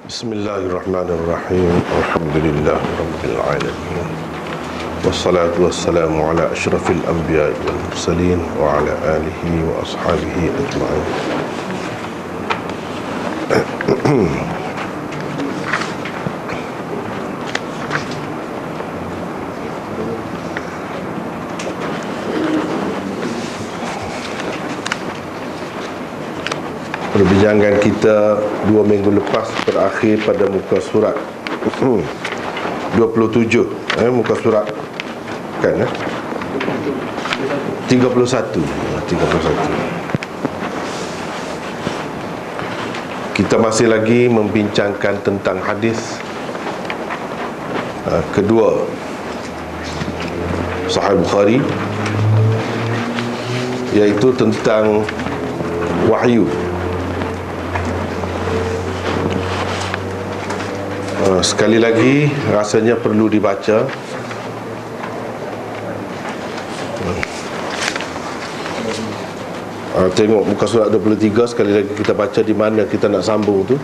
Bismillahirrahmanirrahim. Alhamdulillahirabbil alamin. Wassalatu wassalamu ala asyrafil anbiya'i wal mursalin wa ala alihi wa ashabihi ajma'in. Perbincangan kita 2 minggu lepas berakhir pada muka surat 27, muka surat kan 31. Kita masih lagi membincangkan tentang hadis kedua Sahih Bukhari, iaitu tentang wahyu. Sekali lagi rasanya perlu dibaca. Tengok muka surat 23. Sekali lagi kita baca di mana kita nak sambung tu.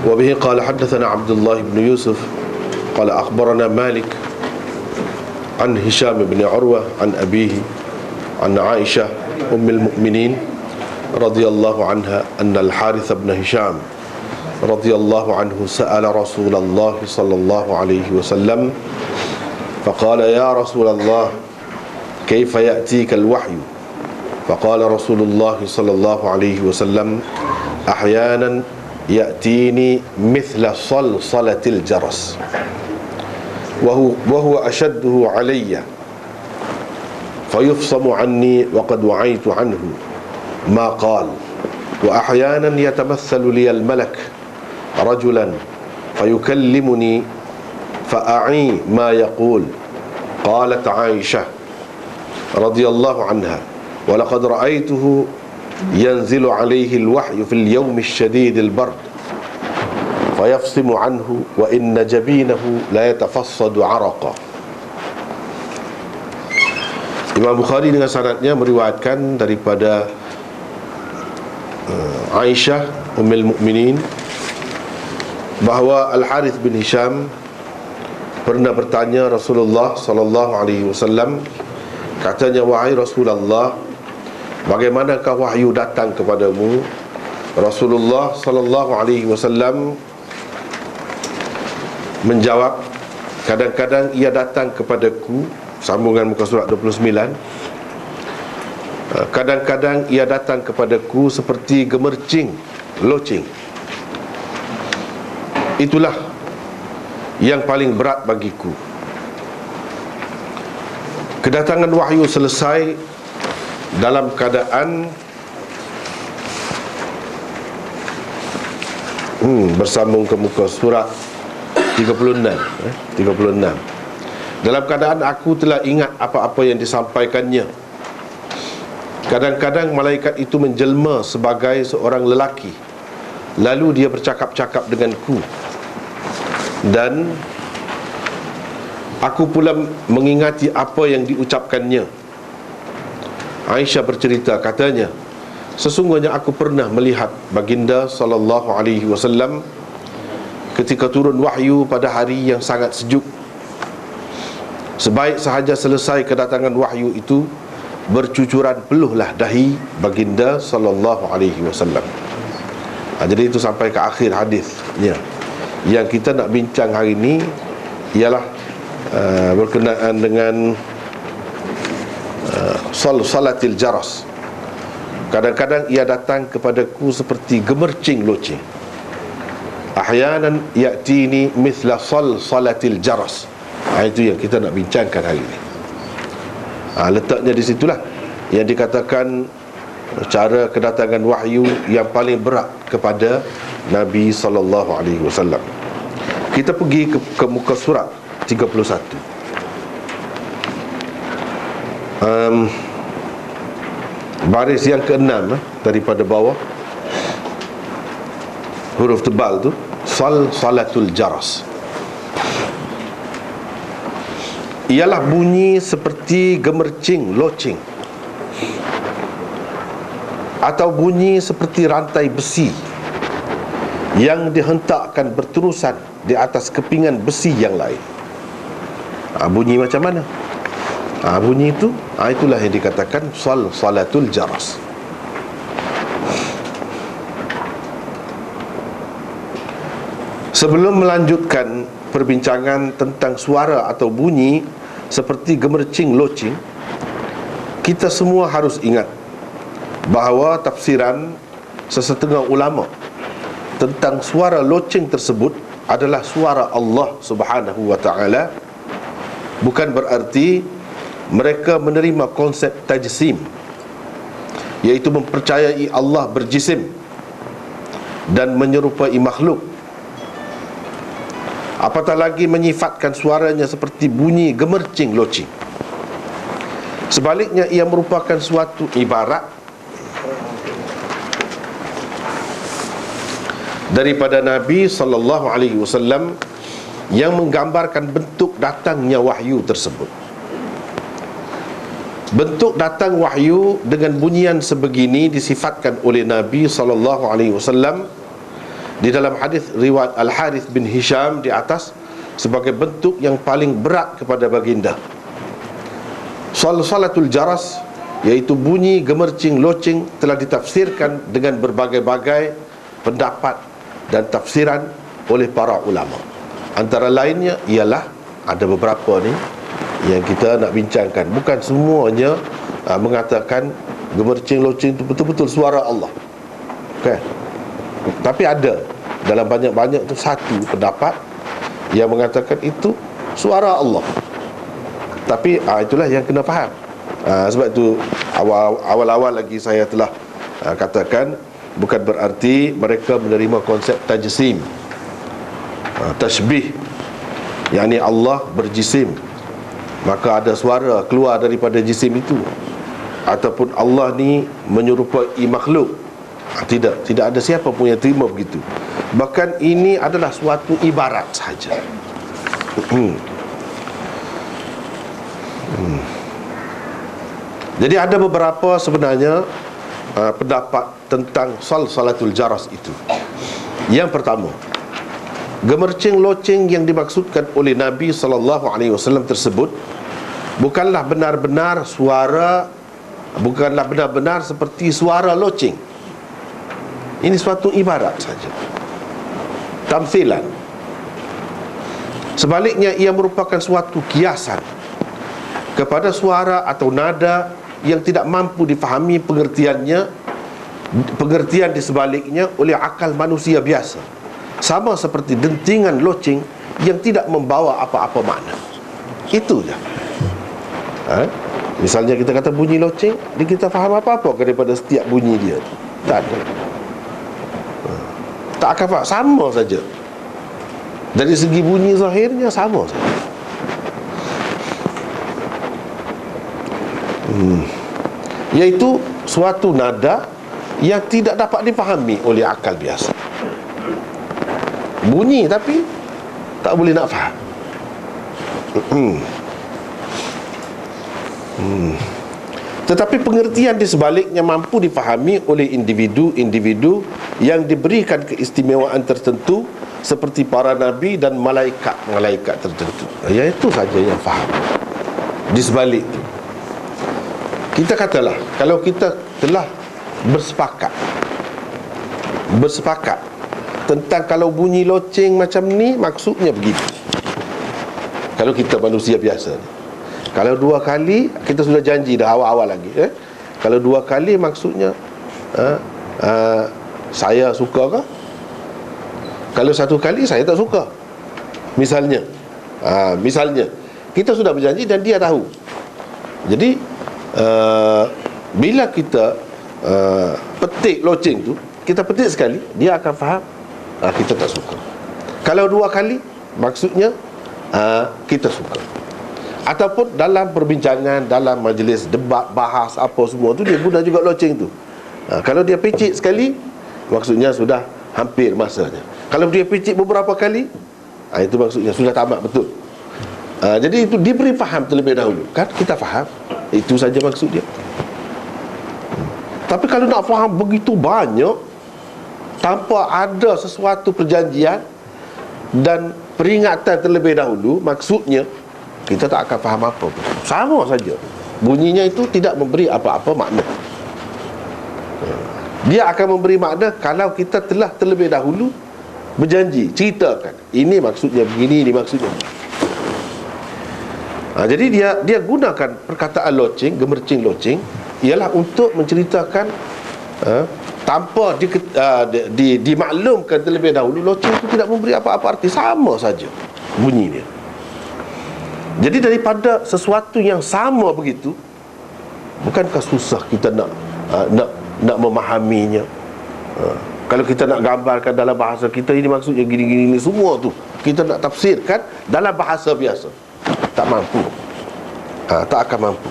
Wa bihi qala haddathana Abdullah ibn Yusuf qala akhbarana Malik an Hisham ibn Urwah an abihi an Aisyah ummul mu'minin radhiyallahu anha anna al-Harith ibn Hisham radhiyallahu anhu sa'ala Rasulullah sallallahu alaihi wasallam faqala ya Rasulullah kaifa ya'tika al-wahyu faqala Rasulullah sallallahu alaihi wasallam ahyanan ya'tini mithla salsalatil jaras wa huwa ashadduhu alayya fayufsamu anni wa qad wa'aytu anhu ma qala wa ahyanan yatamathalu li al-malak رجلا فيكلمني فأعي ما يقول. قالت عائشة رضي الله عنها ولقد رأيته ينزل عليه الوحي في اليوم الشديد البرد فيفصم عنه وإن جبينه لا يتفصد عرقا. Imam Bukhari dengan sanadnya meriwayatkan daripada Aisyah Ummul Mukminin bahawa Al-Harith bin Hisham pernah bertanya Rasulullah sallallahu alaihi wasallam, katanya, wahai Rasulullah, bagaimanakah wahyu datang kepadamu? Rasulullah sallallahu alaihi wasallam menjawab, kadang-kadang ia datang kepadaku, sambungan muka surat 29, kadang-kadang ia datang kepadaku seperti gemercing loceng. Itulah yang paling berat bagiku. Kedatangan wahyu selesai dalam keadaan bersambung ke muka surat 36. Dalam keadaan aku telah ingat apa-apa yang disampaikannya. Kadang-kadang malaikat itu menjelma sebagai seorang lelaki, lalu dia bercakap-cakap denganku, dan aku pula mengingati apa yang diucapkannya. Aisyah bercerita, katanya, sesungguhnya aku pernah melihat baginda sallallahu alaihi wasallam ketika turun wahyu pada hari yang sangat sejuk. Sebaik sahaja selesai kedatangan wahyu itu, bercucuran peluhlah dahi baginda sallallahu alaihi wasallam. Jadi itu sampai ke akhir hadisnya. Yang kita nak bincang hari ini ialah berkenaan dengan salatil jaras. Kadang-kadang ia datang kepadaku seperti gemercing loceng. Ahyanan ya'tini mithla salatil jaras. Itu yang kita nak bincangkan hari ini. Letaknya di situlah yang dikatakan cara kedatangan wahyu yang paling berat kepada Nabi sallallahu alaihi wasallam. Kita pergi ke muka surat 31. Baris yang ke-6 daripada bawah, huruf tebal tu, salatul jaras. Ialah bunyi seperti gemercing loceng atau bunyi seperti rantai besi yang dihentakkan berterusan di atas kepingan besi yang lain. Bunyi macam mana? Bunyi itu, itulah yang dikatakan salatul jaras. Sebelum melanjutkan perbincangan tentang suara atau bunyi seperti gemercing loceng, kita semua harus ingat bahawa tafsiran sesetengah ulama tentang suara loceng tersebut adalah suara Allah Subhanahu wa ta'ala. Bukan berarti mereka menerima konsep tajsim, iaitu mempercayai Allah berjisim dan menyerupai makhluk, apatah lagi menyifatkan suaranya seperti bunyi gemercing loceng. Sebaliknya, ia merupakan suatu ibarat daripada Nabi sallallahu alaihi wasallam yang menggambarkan bentuk datangnya wahyu tersebut. Bentuk datang wahyu dengan bunyian sebegini disifatkan oleh Nabi sallallahu alaihi wasallam di dalam hadis riwayat Al-Harith bin Hisham di atas sebagai bentuk yang paling berat kepada baginda. Salatul jaras, iaitu bunyi gemercing loceng, telah ditafsirkan dengan berbagai-bagai pendapat dan tafsiran oleh para ulama. Antara lainnya ialah ada beberapa ni yang kita nak bincangkan. Bukan semuanya mengatakan gemercing loceng itu betul-betul suara Allah, okay? Tapi ada dalam banyak-banyak tu satu pendapat yang mengatakan itu suara Allah. Tapi itulah yang kena faham. Sebab itu awal-awal lagi saya telah katakan, bukan berarti mereka menerima konsep tajsim, tashbih, yakni Allah berjisim maka ada suara keluar daripada jisim itu, ataupun Allah ni menyerupai makhluk. Tidak ada siapa pun yang terima begitu. Bahkan ini adalah suatu ibarat sahaja. Jadi ada beberapa sebenarnya pendapat tentang salatul jaras itu. Yang pertama, gemercing loceng yang dimaksudkan oleh Nabi SAW tersebut bukanlah benar-benar seperti suara loceng. Ini suatu ibarat saja, tamthilan. Sebaliknya, ia merupakan suatu kiasan kepada suara atau nada yang tidak mampu difahami pengertian di sebaliknya oleh akal manusia biasa, sama seperti dentingan loceng yang tidak membawa apa-apa makna. Itu je. Misalnya kita kata bunyi loceng, kita faham apa-apa daripada setiap bunyi dia? Tak ada. Tak akan faham, sama saja. Dari segi bunyi zahirnya sama saja. Iaitu suatu nada yang tidak dapat difahami oleh akal biasa. Bunyi tapi tak boleh nak faham. Tetapi pengertian di sebaliknya mampu difahami oleh individu-individu yang diberikan keistimewaan tertentu, seperti para nabi dan malaikat tertentu. Itu saja yang faham. Di sebalik itu, kita katalah, kalau kita telah bersepakat tentang kalau bunyi loceng macam ni maksudnya begitu. Kalau kita manusia biasa ni, kalau 2 kali, kita sudah janji dah awal-awal lagi, kalau 2 kali maksudnya saya suka ke? Kalau 1 kali saya tak suka, misalnya kita sudah berjanji dan dia tahu. Jadi bila kita petik loceng tu, kita petik sekali, dia akan faham kita tak suka. Kalau 2 kali, maksudnya kita suka. Ataupun dalam perbincangan, dalam majlis debat, bahas apa semua tu, dia guna juga loceng tu. Kalau dia picit sekali, maksudnya sudah hampir masanya. Kalau dia picit beberapa kali, itu maksudnya sudah tamat betul. Jadi itu diberi faham terlebih dahulu. Kan kita faham, itu saja maksud dia. Tapi kalau nak faham begitu banyak, tanpa ada sesuatu perjanjian dan peringatan terlebih dahulu, maksudnya kita tak akan faham apa pun. Sama saja, bunyinya itu tidak memberi apa-apa makna. Dia akan memberi makna kalau kita telah terlebih dahulu berjanji, ceritakan ini maksudnya begini, ini maksudnya. Jadi dia gunakan perkataan loceng, gemercing loceng, ialah untuk menceritakan tanpa dimaklumkan terlebih dahulu. Loceng itu tidak memberi apa-apa arti, sama saja bunyi dia. Jadi daripada sesuatu yang sama begitu, bukankah susah kita nak memahaminya? Kalau kita nak gambarkan dalam bahasa kita, ini maksudnya gini-gini, semua tu kita nak tafsirkan dalam bahasa biasa, tak mampu. Tak akan mampu.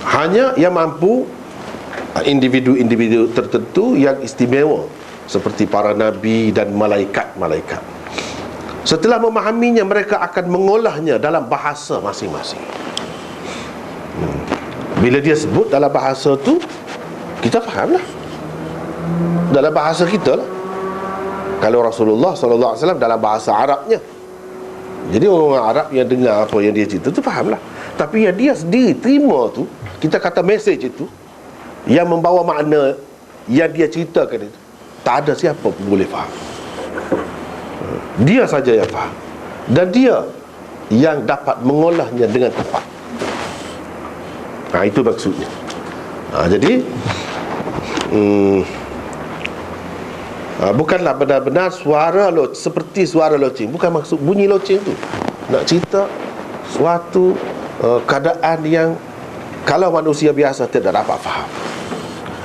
Hanya yang mampu individu-individu tertentu yang istimewa, seperti para nabi dan malaikat-malaikat. Setelah memahaminya, mereka akan mengolahnya dalam bahasa masing-masing. Bila dia sebut dalam bahasa tu, kita fahamlah dalam bahasa kita lah. Kalau Rasulullah SAW dalam bahasa Arabnya, jadi orang Arab yang dengar apa yang dia cerita tu fahamlah. Tapi yang dia sendiri terima tu, kita kata message itu, yang membawa makna yang dia ceritakan itu, tak ada siapa pun boleh faham. Dia saja yang faham, dan dia yang dapat mengolahnya dengan tepat. Itu maksudnya. Jadi bukanlah benar-benar suara seperti suara loceng. Bukan maksud bunyi loceng tu nak cerita suatu keadaan yang kalau manusia biasa tidak dapat faham,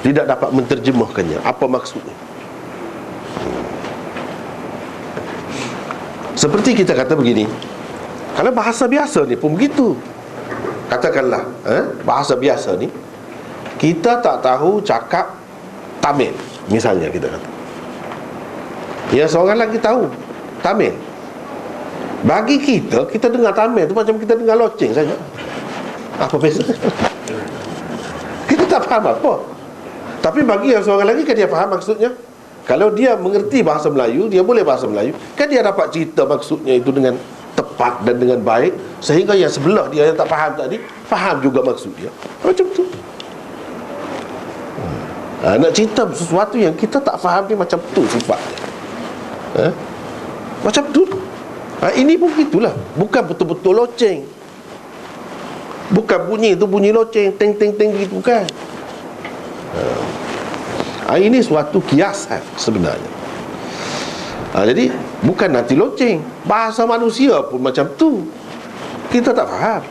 tidak dapat menterjemahkannya, apa maksudnya. Seperti kita kata begini, kalau bahasa biasa ni pun begitu. Katakanlah bahasa biasa ni, kita tak tahu cakap Tamil, misalnya kita kata, ya seorang lagi tahu Tamil. Bagi kita dengar Tamil tu macam kita dengar loceng saja. Apa beza? Kita tak faham apa. Tapi bagi yang seorang lagi kan dia faham maksudnya. Kalau dia mengerti bahasa Melayu, dia boleh bahasa Melayu, kan dia dapat cerita maksudnya itu dengan tepat dan dengan baik, sehingga yang sebelah dia yang tak faham tadi faham juga maksud dia. Macam tu. Nak cerita sesuatu yang kita tak faham ni macam tu sifatnya. Macam tu. Ini pun begitulah. Bukan betul-betul loceng. Bukan bunyi tu bunyi loceng, teng-teng-teng gitu, bukan. Ini suatu kiasan sebenarnya. Jadi bukan nanti loceng, bahasa manusia pun macam tu. Kita tak faham.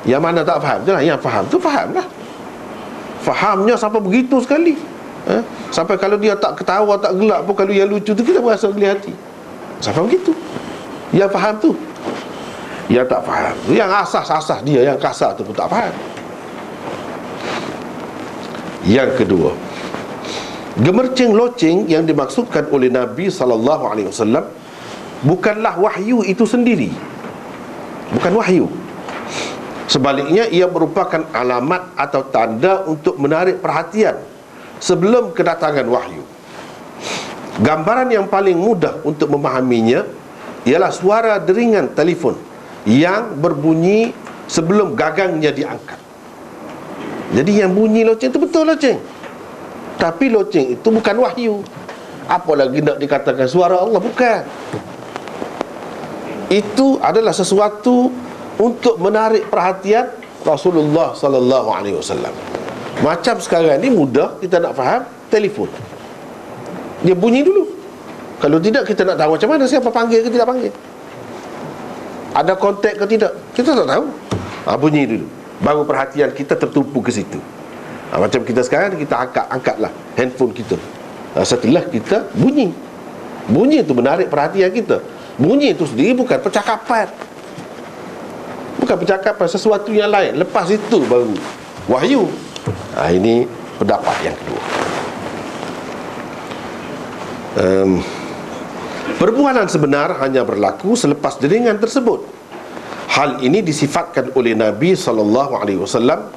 Yang mana tak faham je lah. Yang faham tu fahamlah. Fahamnya sampai begitu sekali, sampai kalau dia tak ketawa, tak gelak pun, kalau yang lucu tu kita berasa geli hati. Sampai begitu. Yang faham tu. Yang tak faham, yang asas-asas dia, yang kasar tu pun tak faham. Yang kedua, gemercing loceng yang dimaksudkan oleh Nabi SAW bukanlah wahyu itu sendiri. Bukan wahyu. Sebaliknya, ia merupakan alamat atau tanda untuk menarik perhatian sebelum kedatangan wahyu. Gambaran yang paling mudah untuk memahaminya ialah suara deringan telefon yang berbunyi sebelum gagangnya diangkat. Jadi yang bunyi loceng itu betul loceng, tapi loceng itu bukan wahyu. Apalagi nak dikatakan suara Allah, bukan. Itu adalah sesuatu untuk menarik perhatian Rasulullah sallallahu alaihi wasallam. Macam sekarang ni mudah kita nak faham telefon, dia bunyi dulu. Kalau tidak, kita nak tahu macam mana, siapa panggil ke tidak panggil, ada kontak ke tidak, kita tak tahu. Bunyi dulu, baru perhatian kita tertumpu ke situ. Macam kita sekarang, kita angkatlah handphone kita. Setelah kita bunyi itu menarik perhatian kita. Bunyi itu sendiri bukan percakapan, bukan percakapan, sesuatu yang lain. Lepas itu baru wahyu. Ini pendapat yang kedua. Perbualan sebenar hanya berlaku selepas deringan tersebut. Hal ini disifatkan oleh Nabi SAW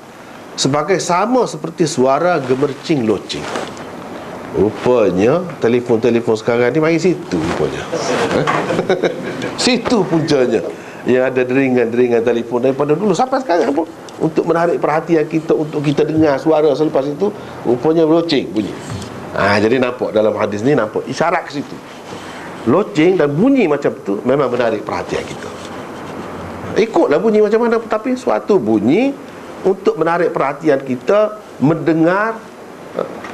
sebagai sama seperti suara gemercing loceng. Rupanya telefon-telefon sekarang ni mari situ rupanya. Situ puncanya yang ada deringan-deringan telefon daripada dulu sampai sekarang pun, untuk menarik perhatian kita, untuk kita dengar suara selepas itu, rupanya loceng bunyi. Jadi nampak dalam hadis ni, nampak isyarat ke situ. Loceng dan bunyi macam tu memang menarik perhatian kita. Ikutlah bunyi macam mana, tapi suatu bunyi untuk menarik perhatian kita, mendengar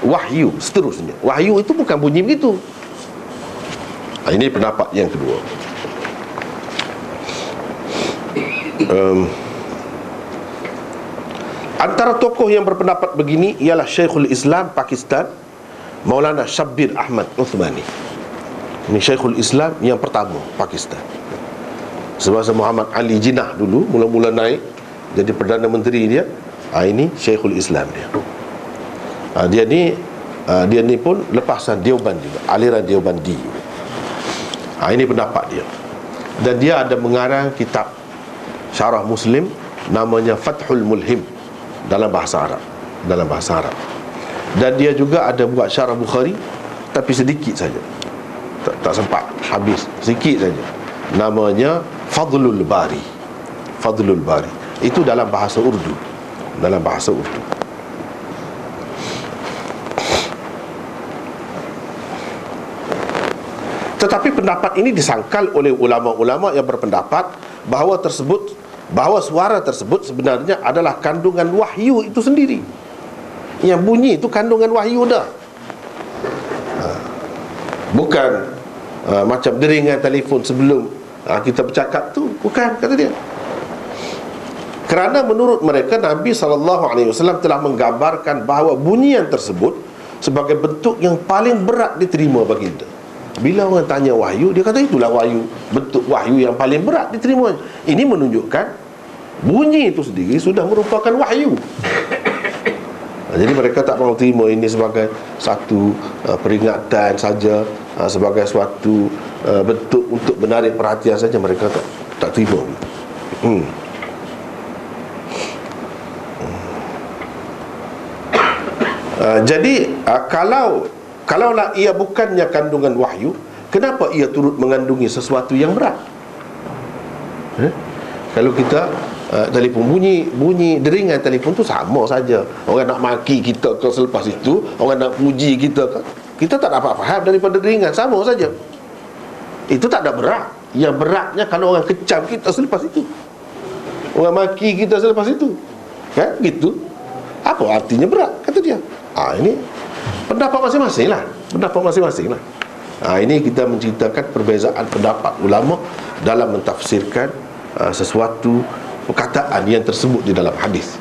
wahyu seterusnya. Wahyu itu bukan bunyi begitu. Ini pendapat yang kedua. Antara tokoh yang berpendapat begini ialah Syekhul Islam Pakistan, Maulana Syabbir Ahmad Uthmani. Ini Syekhul Islam yang pertama Pakistan. Semasa Muhammad Ali Jinnah dulu mula-mula naik jadi Perdana Menteri dia, ini Syekhul Islam dia. Dia ni pun lepasan Deoband juga, aliran Deobandi. Ini pendapat dia. Dan dia ada mengarang kitab Syarah Muslim namanya Fathul Mulhim dalam bahasa Arab. Dan dia juga ada buat Syarah Bukhari, tapi sedikit saja, tak sempat habis, sedikit saja. Namanya Fadlul Bari. Itu dalam bahasa Urdu. Tetapi pendapat ini disangkal oleh ulama-ulama yang berpendapat bahawa suara tersebut sebenarnya adalah kandungan wahyu itu sendiri. Yang bunyi itu kandungan wahyu dah. Bukan macam deringan telefon sebelum kita bercakap tu, bukan, kata dia. Kerana menurut mereka Nabi SAW telah menggambarkan bahawa bunyian tersebut sebagai bentuk yang paling berat diterima baginda. Bila orang tanya wahyu, dia kata itulah wahyu, bentuk wahyu yang paling berat diterima. Ini menunjukkan bunyi itu sendiri sudah merupakan wahyu. Jadi mereka tak mahu terima ini sebagai satu peringatan saja, sebagai suatu bentuk untuk menarik perhatian saja. Mereka tak terima. Jadi kalaulah ia bukannya kandungan wahyu, kenapa ia turut mengandungi sesuatu yang berat? Kalau kita telefon bunyi deringan telefon tu sama saja. Orang nak maki kita ke selepas itu, orang nak puji kita ke, kita tak dapat faham daripada deringan, sama saja. Itu tak ada berat. Yang beratnya kalau orang kecam kita selepas itu, orang maki kita selepas itu, kan gitu. Apa artinya berat, kata dia. Ini pendapat masing-masing lah. Ini kita menceritakan perbezaan pendapat ulama dalam mentafsirkan sesuatu perkataan yang tersebut di dalam hadis.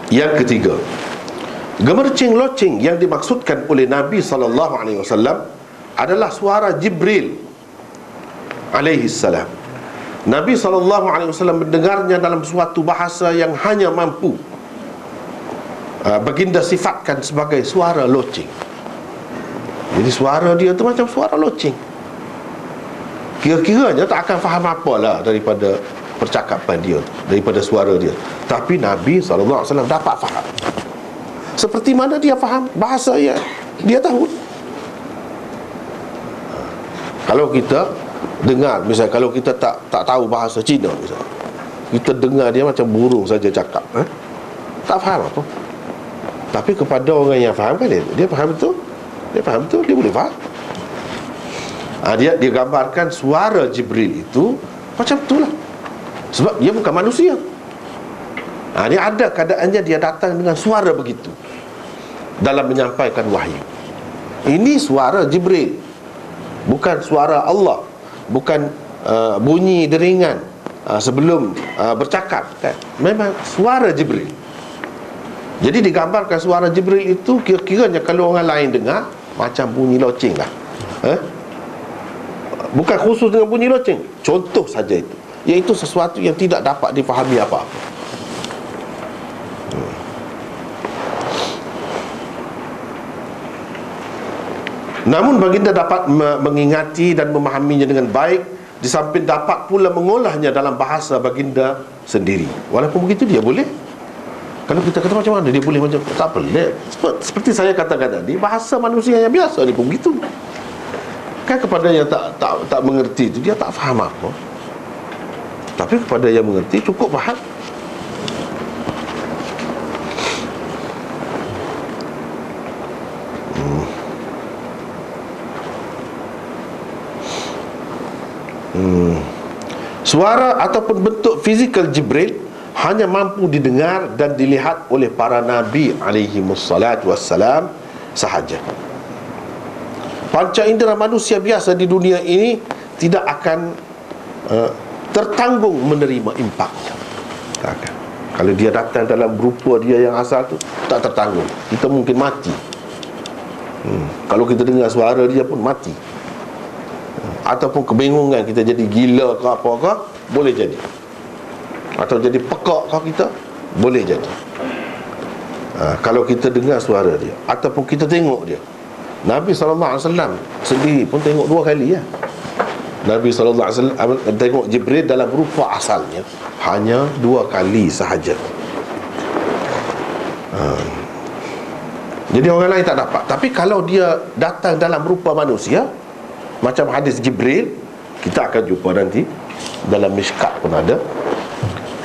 Yang ketiga, gemercing loceng yang dimaksudkan oleh Nabi SAW adalah suara Jibril alaihi salam. Nabi SAW mendengarnya dalam suatu bahasa yang hanya mampu baginda sifatkan sebagai suara loceng. Jadi suara dia tu macam suara loceng. Kira-kiranya tak akan faham apalah daripada percakapan dia, daripada suara dia. Tapi Nabi SAW dapat faham. Seperti mana dia faham bahasa yang dia tahu. Kalau kita dengar, misalnya kalau kita tak tahu bahasa Cina misalnya, kita dengar dia macam burung saja cakap, tak faham apa. Tapi kepada orang yang faham kan, dia faham betul. Dia boleh faham. Dia gambarkan suara Jibril itu macam itulah. Sebab dia bukan manusia. Dia ada keadaannya, dia datang dengan suara begitu dalam menyampaikan wahyu. Ini suara Jibril, bukan suara Allah, bukan bunyi deringan sebelum bercakap, kan? Memang suara Jibril. Jadi digambarkan suara Jibril itu kira-kiranya kalau orang lain dengar macam bunyi loceng lah. Bukan khusus dengan bunyi loceng, contoh saja itu, iaitu sesuatu yang tidak dapat difahami apa-apa. Namun baginda dapat mengingati dan memahaminya dengan baik di samping dapat pula mengolahnya dalam bahasa baginda sendiri. Walaupun begitu dia boleh. Kalau kita kata macam mana dia boleh, macam tak boleh. Seperti saya katakan tadi, bahasa manusia yang biasa ni pun begitu. Kan kepada yang tak mengerti itu, dia tak faham apa. Tapi kepada yang mengerti cukup faham. Suara ataupun bentuk fizikal Jibril hanya mampu didengar dan dilihat oleh para Nabi alaihimussalatu wassalam sahaja. Panca indera manusia biasa di dunia ini tidak akan tertanggung menerima impaknya. Takkan. Kalau dia datang dalam rupa dia yang asal tu, tak tertanggung. Kita mungkin mati. Kalau kita dengar suara dia pun mati. Ataupun kebingungan, kita jadi gila ke apa ke, boleh jadi. Atau jadi pekak ke kita, boleh jadi. Kalau kita dengar suara dia ataupun kita tengok dia. Nabi SAW sendiri pun tengok 2 kali ya. Nabi SAW tengok Jibril dalam rupa asalnya hanya 2 kali sahaja. Jadi orang lain tak dapat. Tapi kalau dia datang dalam rupa manusia, macam hadis Jibril, kita akan jumpa nanti dalam Mishkat pun ada,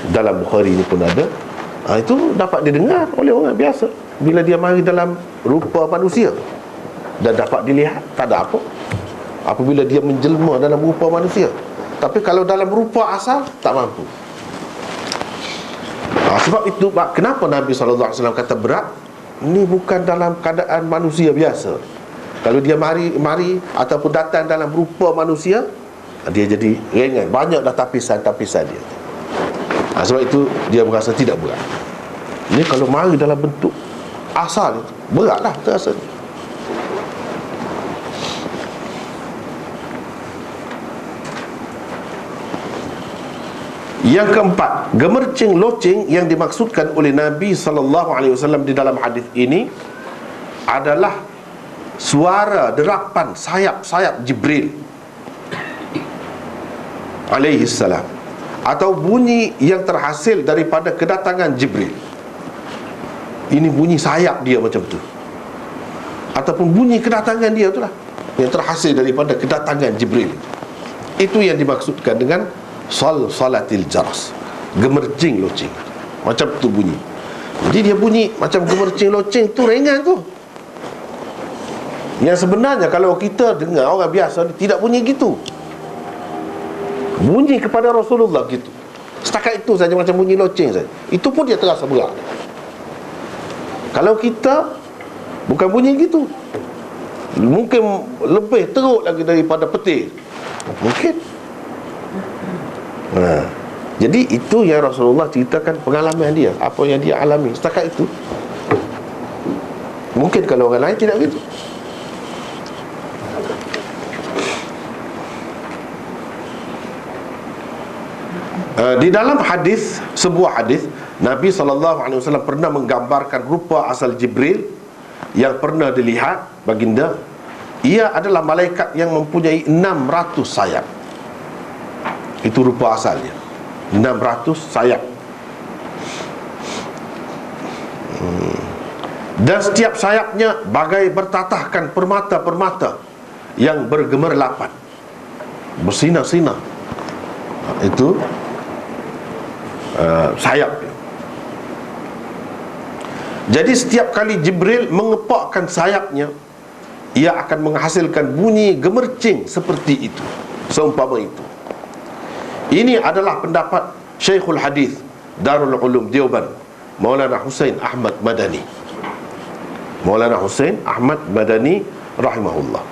dalam Bukhari ni pun ada. Itu dapat didengar oleh orang biasa bila dia mari dalam rupa manusia, dan dapat dilihat, tak ada apa apabila dia menjelma dalam rupa manusia. Tapi kalau dalam rupa asal, tak mampu. Sebab itu, kenapa Nabi SAW kata berat? Ini bukan dalam keadaan manusia biasa. Kalau dia mari ataupun datang dalam rupa manusia, dia jadi ringan. Banyak dah tapisan-tapisan dia. Sebab itu dia merasa tidak berat. Ini kalau mari dalam bentuk asal itu, beratlah terasa. Yang keempat, gemercing loceng yang dimaksudkan oleh Nabi SAW di dalam hadis ini adalah suara derapan sayap-sayap Jibril alaihi salam, atau bunyi yang terhasil daripada kedatangan Jibril. Ini bunyi sayap dia macam tu, ataupun bunyi kedatangan dia itulah yang terhasil daripada kedatangan Jibril. Itu yang dimaksudkan dengan salatil jaras, gemercing loceng. Macam tu bunyi. Jadi dia bunyi macam gemercing loceng tu ringan tu. Yang sebenarnya kalau kita dengar orang biasa tidak bunyi gitu. Bunyi kepada Rasulullah gitu. Setakat itu saja, macam bunyi loceng saja. Itu pun dia terasa berat. Kalau kita bukan bunyi gitu, mungkin lebih teruk lagi daripada petir. Mungkin. Jadi itu yang Rasulullah ceritakan pengalaman dia, apa yang dia alami setakat itu. Mungkin kalau orang lain tidak gitu. Di dalam hadis, sebuah hadis, Nabi SAW pernah menggambarkan rupa asal Jibril yang pernah dilihat baginda. Ia adalah malaikat yang mempunyai 600 sayap. Itu rupa asalnya, 600 sayap. Dan setiap sayapnya bagai bertatahkan permata-permata yang bergemerlapan, bersinar-sinar. Itu sayap. Jadi setiap kali Jibril mengepakkan sayapnya, ia akan menghasilkan bunyi gemercing seperti itu, seumpama itu. Ini adalah pendapat Syekhul Hadis Darul Ulum Deoban, Maulana Husain Ahmad Madani. Maulana Husain Ahmad Madani rahimahullah.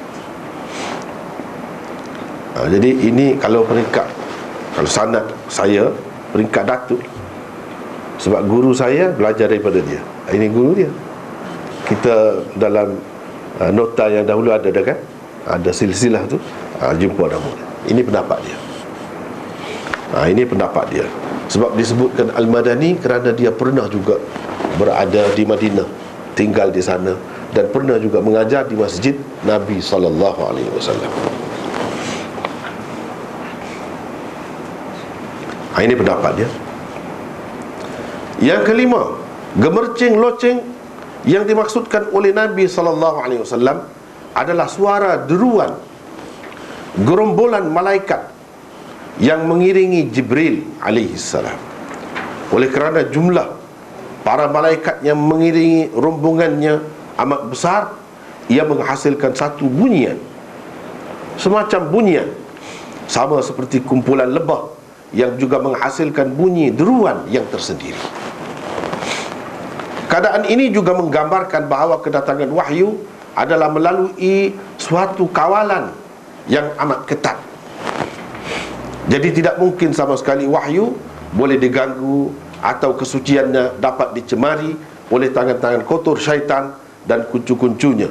Jadi ini kalau peringkat, kalau sanad saya peringkat datuk, sebab guru saya belajar daripada dia. Ini guru dia. Kita dalam nota yang dahulu ada kan, ada silsilah tu, jumpa nama dia. Ini pendapat dia. Ini pendapat dia. Sebab disebutkan Al-Madani kerana dia pernah juga berada di Madinah, tinggal di sana, dan pernah juga mengajar di masjid Nabi SAW. Ini pendapat dia. Yang kelima, gemercing loceng yang dimaksudkan oleh Nabi SAW adalah suara deruan gerombolan malaikat yang mengiringi Jibril alaihissalam. Oleh kerana jumlah para malaikat yang mengiringi rombongannya amat besar, ia menghasilkan satu bunyian, semacam bunyian sama seperti kumpulan lebah yang juga menghasilkan bunyi deruan yang tersendiri. Keadaan ini juga menggambarkan bahawa kedatangan wahyu adalah melalui suatu kawalan yang amat ketat. Jadi tidak mungkin sama sekali wahyu boleh diganggu atau kesuciannya dapat dicemari oleh tangan-tangan kotor syaitan dan kuncu-kuncunya.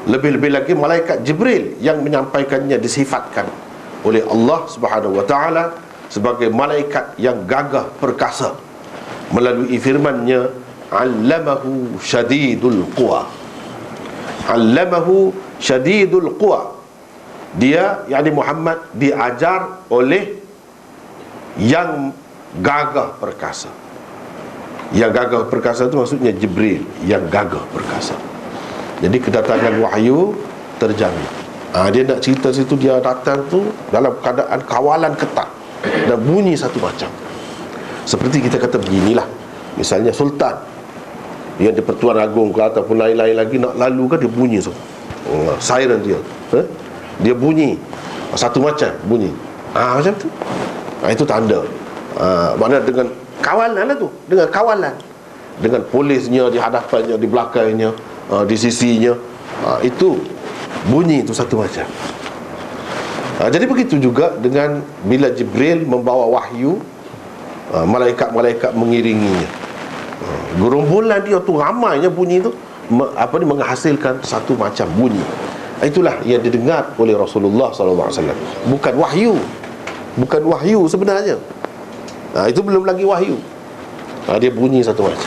Lebih-lebih lagi malaikat Jibril yang menyampaikannya disifatkan oleh Allah Subhanahu wa taala sebagai malaikat yang gagah perkasa melalui firman-Nya, allamahu syadidul quwa. Allamahu syadidul quwa. Dia, yakni Muhammad, diajar oleh yang gagah perkasa. Yang gagah perkasa itu maksudnya Jibril, yang gagah perkasa. Jadi kedatangan wahyu terjamin. Dia nak cerita situ, dia datang tu dalam keadaan kawalan ketat dan bunyi satu macam. Seperti kita kata beginilah, misalnya sultan yang di Pertuan Agong ke ataupun lain-lain lagi nak lalu kan, dia bunyi siren dia, dia bunyi satu macam bunyi, macam tu. Itu tanda, maknanya dengan kawalan lah tu, dengan kawalan, dengan polisnya di hadapannya, di belakangnya, di sisinya, itu bunyi itu satu macam. Jadi begitu juga dengan bila Jibril membawa wahyu, malaikat-malaikat mengiringinya. Gerombolan dia tu ramainya bunyi tu, menghasilkan satu macam bunyi. Itulah yang didengar oleh Rasulullah SAW. Bukan wahyu, bukan wahyu sebenarnya. Itu belum lagi wahyu. Dia bunyi satu macam.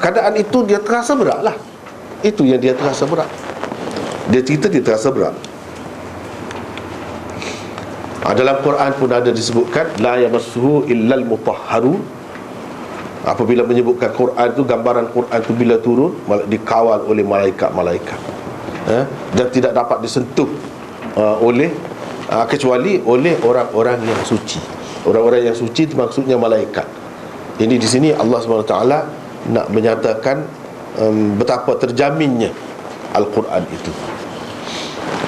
Keadaan itu dia terasa berat lah. Itu yang dia terasa berat. Dia cerita dia terasa berat. Dalam Quran pun ada disebutkan la yamassuhu illal mutahharun. Apabila menyebutkan Quran tu, gambaran Quran tu bila turun dikawal oleh malaikat-malaikat, dan tidak dapat disentuh oleh kecuali oleh orang-orang yang suci. Orang-orang yang suci itu maksudnya malaikat. Ini di sini Allah SWT nak menyatakan betapa terjaminnya Al-Quran itu.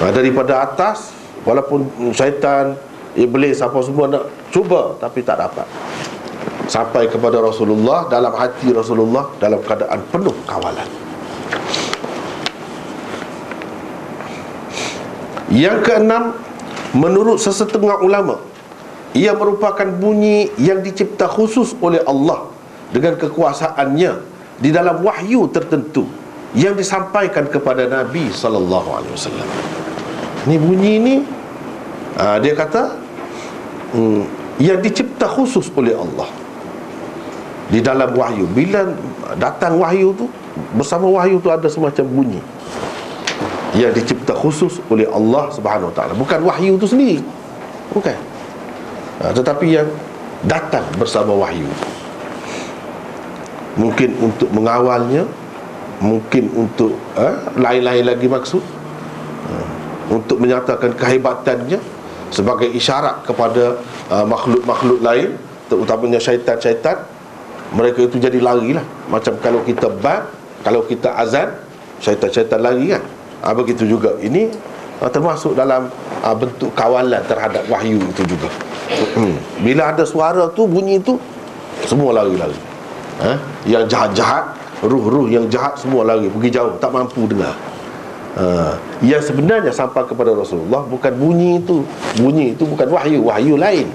Daripada atas, walaupun syaitan, iblis, apa semua nak cuba, tapi tak dapat sampai kepada Rasulullah, dalam hati Rasulullah dalam keadaan penuh kawalan. Yang keenam, menurut sesetengah ulama, ia merupakan bunyi yang dicipta khusus oleh Allah dengan kekuasaannya di dalam wahyu tertentu yang disampaikan kepada Nabi SAW. Ini bunyi ini, dia kata, yang dicipta khusus oleh Allah di dalam wahyu. Bila datang wahyu tu, bersama wahyu tu ada semacam bunyi yang dicipta khusus oleh Allah Subhanahu Wa Taala. Bukan wahyu tu sendiri, bukan, tetapi yang datang bersama wahyu. Mungkin untuk mengawalnya, mungkin untuk lain-lain lagi maksud, untuk menyatakan kehebatannya sebagai isyarat kepada makhluk-makhluk lain, terutamanya syaitan-syaitan. Mereka itu jadi lari lah. Macam kalau kita kalau kita azan, syaitan-syaitan lari kan. Begitu juga ini, termasuk dalam bentuk kawalan terhadap wahyu itu juga. Bila ada suara tu, bunyi tu, semua lari-lari. Yang jahat-jahat, ruh-ruh yang jahat semua lari, pergi jauh, tak mampu dengar. Yang sebenarnya sampai kepada Rasulullah bukan bunyi itu. Bunyi itu bukan wahyu, wahyu lain.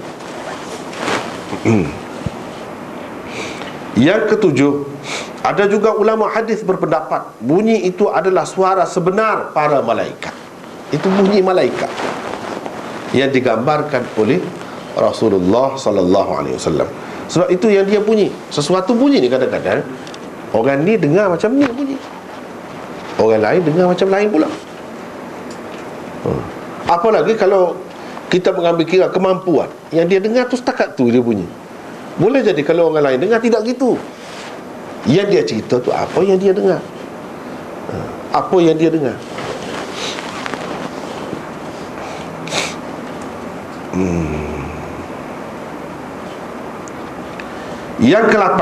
Yang ketujuh, ada juga ulama hadis berpendapat bunyi itu adalah suara sebenar para malaikat. Itu bunyi malaikat yang digambarkan oleh Rasulullah SAW. Sebab itu yang dia bunyi, sesuatu bunyi ni kadang-kadang orang ni dengar macam ni bunyi, orang lain dengar macam lain pula. Apalagi kalau kita mengambil kira kemampuan. Yang dia dengar tu setakat tu dia bunyi. Boleh jadi kalau orang lain dengar tidak gitu. Yang dia cerita tu apa yang dia dengar. Apa yang dia dengar. Yang ke-8,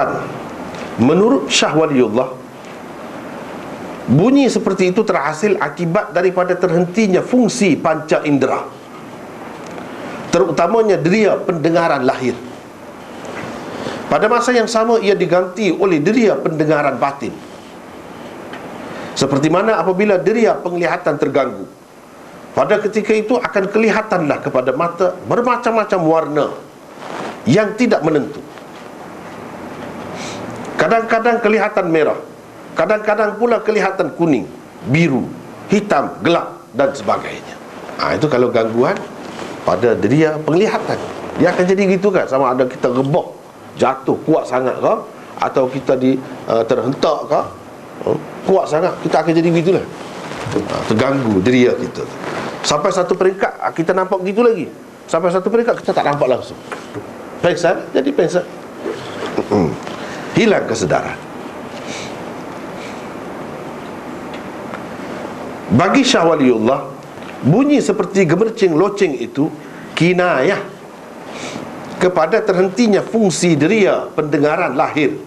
menurut Syah Waliullah, bunyi seperti itu terhasil akibat daripada terhentinya fungsi panca indera, terutamanya deria pendengaran lahir. Pada masa yang sama ia diganti oleh deria pendengaran batin. Seperti mana apabila deria penglihatan terganggu, pada ketika itu akan kelihatanlah kepada mata bermacam-macam warna yang tidak menentu. Kadang-kadang kelihatan merah, kadang-kadang pula kelihatan kuning, biru, hitam, gelap dan sebagainya. Itu kalau gangguan pada deria penglihatan. Dia akan jadi gitu kan, sama ada kita rebah, jatuh kuat sangat ke, atau kita terhentak ke, kuat sangat, kita akan jadi gitulah. Terganggu deria kita. Sampai satu peringkat kita nampak gitu lagi. Sampai satu peringkat kita tak nampak langsung. Pengsan, jadi pengsan. Hilang kesedaran. Bagi Syah Waliullah, bunyi seperti gemercing loceng itu kinayah kepada terhentinya fungsi deria pendengaran lahir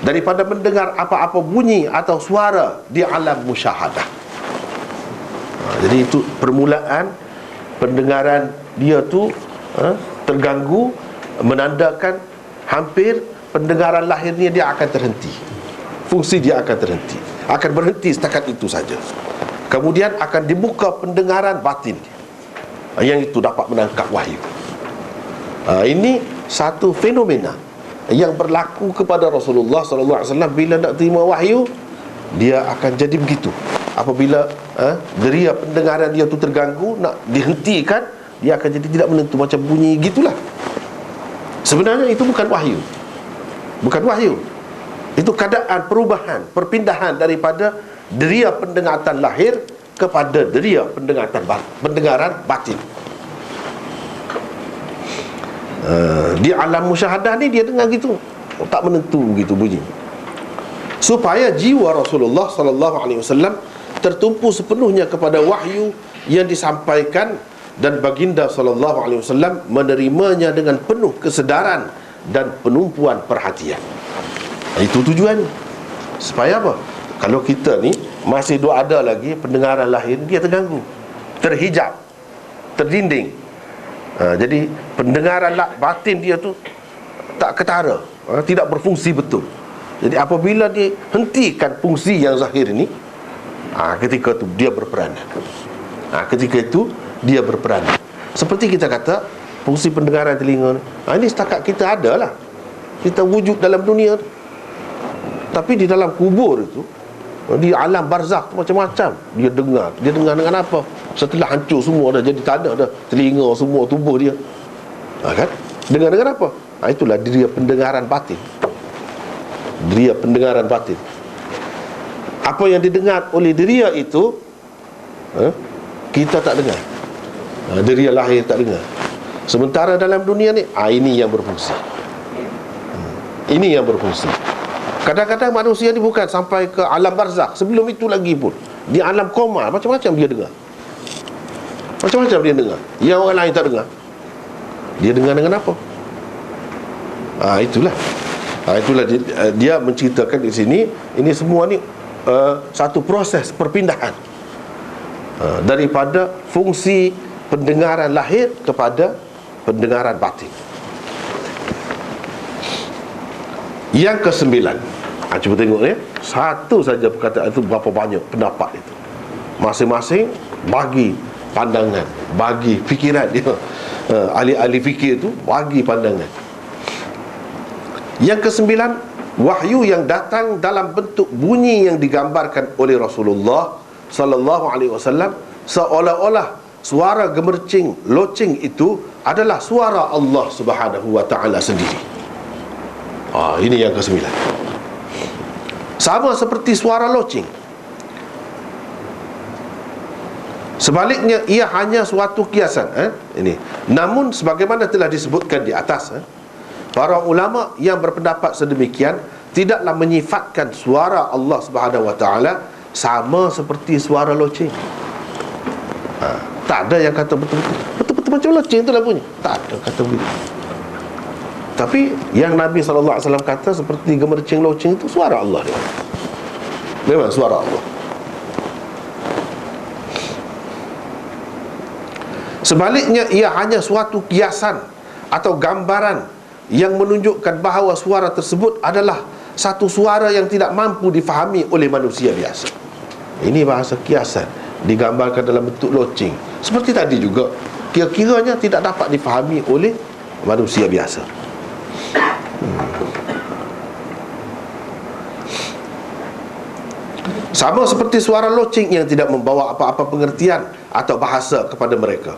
daripada mendengar apa-apa bunyi atau suara di alam musyahadah. Jadi itu permulaan pendengaran dia tu terganggu, menandakan hampir pendengaran lahirnya dia akan terhenti. Fungsi dia akan terhenti, akan berhenti setakat itu saja. Kemudian akan dibuka pendengaran batin, yang itu dapat menangkap wahyu. Ini satu fenomena yang berlaku kepada Rasulullah SAW. Bila nak terima wahyu, dia akan jadi begitu. Apabila deria pendengaran dia tu terganggu, nak dihentikan, dia akan jadi tidak menentu, macam bunyi gitulah. Sebenarnya itu bukan wahyu. Bukan wahyu. Itu keadaan perubahan, perpindahan daripada deria pendengaran lahir kepada deria pendengaran batin. Di alam musyahadah ni dia dengar gitu, tak menentu gitu bunyi. Supaya jiwa Rasulullah SAW tertumpu sepenuhnya kepada wahyu yang disampaikan, dan baginda SAW menerimanya dengan penuh kesedaran dan penumpuan perhatian. Itu tujuan. Supaya apa? Kalau kita ni masih ada lagi pendengaran lahir, dia terganggu, terhijab, terdinding. Jadi pendengaran batin dia tu tak ketara, tidak berfungsi betul. Jadi apabila dia hentikan fungsi yang zahir ini, ketika itu dia berperanan. Ketika itu dia berperanan. Seperti kita kata fungsi pendengaran telinga, ini setakat kita ada lah, kita wujud dalam dunia. Tapi di dalam kubur itu, di alam barzakh macam-macam dia dengar. Dia dengar dengan apa? Setelah hancur semua dah, jadi tak ada dah telinga semua tubuh dia, kan? Dengar dengan apa? Itulah deria pendengaran batin. Deria pendengaran batin. Apa yang didengar oleh deria itu, kita tak dengar. Deria lahir tak dengar. Sementara dalam dunia ni, ini yang berfungsi. Ini yang berfungsi. Kadang-kadang manusia ni bukan sampai ke alam barzakh, sebelum itu lagi pun di alam koma, macam-macam dia dengar. Macam-macam dia dengar, yang orang lain tak dengar. Dia dengar dengan apa? Itulah dia menceritakan di sini. Ini semua ni satu proses perpindahan daripada fungsi pendengaran lahir kepada pendengaran batin. Yang ke-9, cuba tengok ni, satu saja perkataan itu berapa banyak pendapat itu. Masing-masing bagi pandangan, bagi fikiran dia. Ahli-ahli fikir itu bagi pandangan. Yang ke-9, wahyu yang datang dalam bentuk bunyi yang digambarkan oleh Rasulullah sallallahu alaihi wasallam, seolah-olah suara gemercing loceng itu adalah suara Allah Subhanahu wa taala sendiri. Ini yang ke-9. Sama seperti suara loceng. Sebaliknya ia hanya suatu kiasan. Ini. Namun sebagaimana telah disebutkan di atas, para ulama yang berpendapat sedemikian tidaklah menyifatkan suara Allah Subhanahu Wa Taala sama seperti suara loceng. Tak ada yang kata betul-betul macam loceng tu lah bunyi. Tak ada kata begitu. Tapi yang Nabi SAW kata seperti gemercing loceng itu suara Allah dia. Memang suara Allah. Sebaliknya ia hanya suatu kiasan atau gambaran yang menunjukkan bahawa suara tersebut adalah satu suara yang tidak mampu difahami oleh manusia biasa. Ini bahasa kiasan, digambarkan dalam bentuk loceng. Seperti tadi juga, kira-kiranya tidak dapat difahami oleh manusia biasa. Sama seperti suara loceng yang tidak membawa apa-apa pengertian atau bahasa kepada mereka.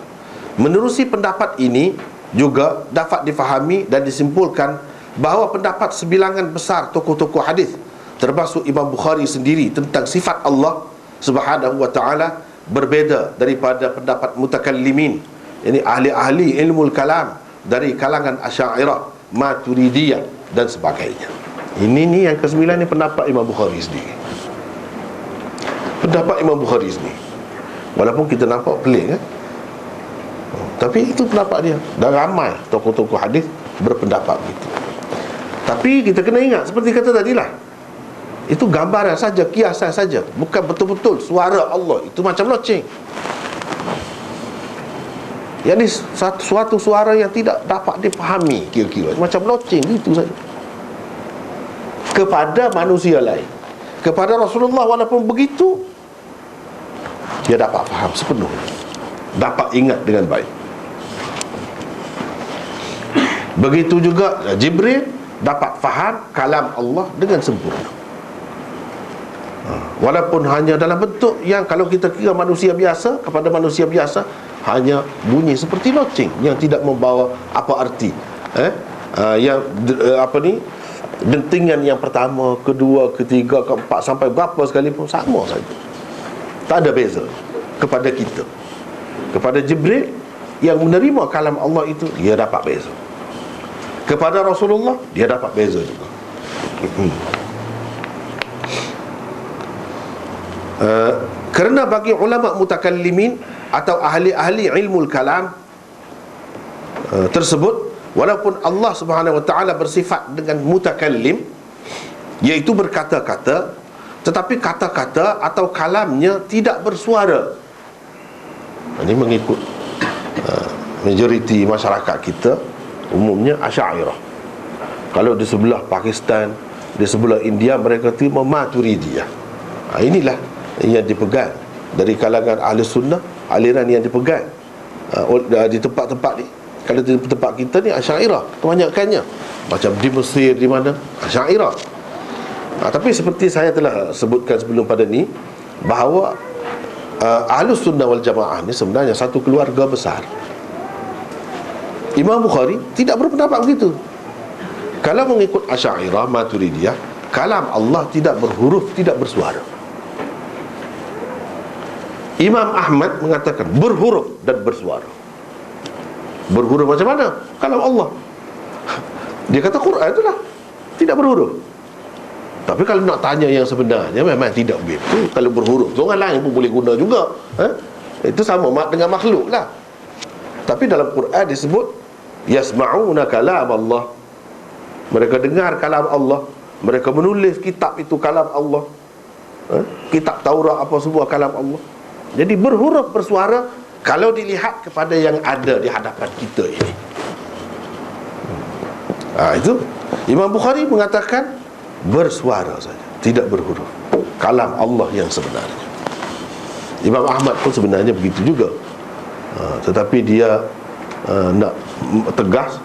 Menerusi pendapat ini juga dapat difahami dan disimpulkan bahawa pendapat sebilangan besar tokoh-tokoh hadis, termasuk Imam Bukhari sendiri, tentang sifat Allah Subhanahu wa ta'ala berbeza daripada pendapat mutakallimin, ini ahli-ahli ilmu kalam dari kalangan Asy'ariyah, Maturidiyah dan sebagainya. Ini yang ke-9 ni pendapat Imam Bukhari sendiri. Pendapat Imam Bukhari sendiri. Walaupun kita nampak pelik kan? Tapi itu pendapat dia. Dan ramai tokoh-tokoh hadis berpendapat begitu. Tapi kita kena ingat, seperti kata tadilah, itu gambaran saja, kiasan saja, bukan betul-betul suara Allah. Itu macam loceng. Jadi suatu suara yang tidak dapat dipahami, kira-kira macam loceng itu saja kepada manusia lain. Kepada Rasulullah walaupun begitu, dia dapat faham sepenuh, dapat ingat dengan baik. Begitu juga Jibril dapat faham kalam Allah dengan sempurna, walaupun hanya dalam bentuk yang kalau kita kira manusia biasa, kepada manusia biasa hanya bunyi seperti loceng yang tidak membawa apa arti. Dentingan yang pertama, kedua, ketiga, keempat sampai berapa sekalipun sama saja. Tak ada beza kepada kita. Kepada Jibril yang menerima kalam Allah itu, dia dapat beza. Kepada Rasulullah, dia dapat beza juga. Kerana bagi ulama mutakallimin atau ahli-ahli ilmu kalam tersebut, walaupun Allah Subhanahu wa ta'ala bersifat dengan mutakallim, iaitu berkata-kata, tetapi kata-kata atau kalamnya tidak bersuara. Ini mengikut majoriti masyarakat kita, umumnya Asy'ariyah. Kalau di sebelah Pakistan, di sebelah India, mereka terima Maturidiyah. Inilah yang dipegang dari kalangan ahli sunnah, aliran yang dipegang di tempat-tempat ni. Kalau di tempat kita ni Asy'ariyah kebanyakannya. Macam di Mesir, di mana Asy'ariyah. Tapi seperti saya telah sebutkan sebelum pada ni, bahawa Ahlus Sunnah wal Jamaah ni sebenarnya satu keluarga besar. Imam Bukhari tidak berpendapat begitu. Kalau mengikut Asy'ariyah, Maturidiyah, kalam Allah tidak berhuruf, tidak bersuara. Imam Ahmad mengatakan berhuruf dan bersuara. Berhuruf macam mana? Kalam Allah. Dia kata Quran itulah tidak berhuruf. Tapi kalau nak tanya yang sebenarnya, memang tidak begitu. Kalau berhuruf, orang lain pun boleh guna juga. Itu sama dengan makhluk lah. Tapi dalam Quran disebut yasma'una kalam Allah. Mereka dengar kalam Allah. Mereka menulis kitab itu kalam Allah. Kitab Taurat apa semua kalam Allah. Jadi berhuruf bersuara kalau dilihat kepada yang ada di hadapan kita ini. Itu Imam Bukhari mengatakan bersuara saja, tidak berhuruf. Kalam Allah yang sebenarnya. Imam Ahmad pun sebenarnya begitu juga. Tetapi dia nak tegas,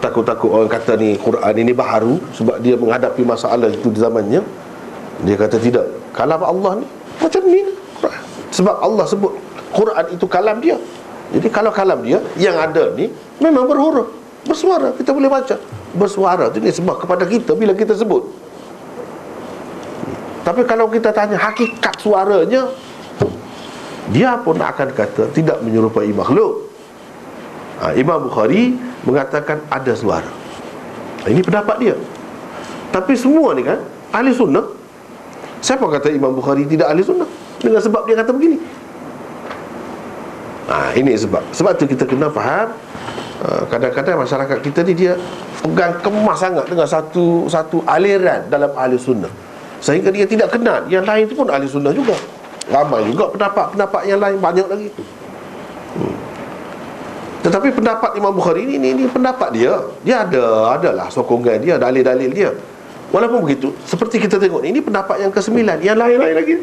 takut-takut orang kata ni Quran ini baharu, sebab dia menghadapi masalah itu di zamannya. Dia kata tidak, kalam Allah ni macam ni Quran. Sebab Allah sebut Quran itu kalam dia. Jadi kalau kalam dia, yang ada ni memang berhuruf, bersuara, kita boleh baca. Bersuara tu ni sebab kepada kita bila kita sebut. Tapi kalau kita tanya hakikat suaranya, dia pun akan kata tidak menyerupai makhluk. Imam Bukhari mengatakan ada suara. Ini pendapat dia. Tapi semua ni kan ahli sunnah. Siapa kata Imam Bukhari tidak ahli sunnah? Dengan sebab dia kata begini. Ini sebab tu kita kena faham. Kadang-kadang masyarakat kita ni dia pegang kemas sangat dengan satu aliran dalam ahli sunnah, sehingga dia tidak kenal yang lain tu pun ahli sunnah juga. Ramai juga pendapat-pendapat yang lain, banyak lagi. Tetapi pendapat Imam Bukhari ini pendapat dia. Dia adalah sokongan dia, dalil-dalil dia. Walaupun begitu, seperti kita tengok ini pendapat yang ke-9, yang lain-lain lagi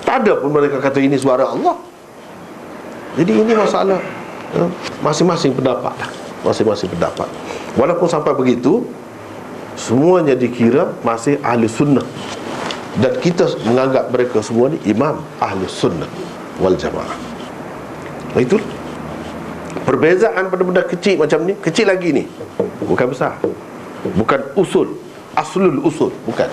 tak ada pun mereka kata ini suara Allah. Jadi ini masalah masing-masing pendapat lah. Masing-masing pendapat. Walaupun sampai begitu, semuanya dikira masih ahli sunnah, dan kita menganggap mereka semua ni imam ahli sunnah wal jamaah. Itu perbezaan pada benda kecil macam ni. Kecil lagi ni, bukan besar, bukan usul, aslul usul, bukan.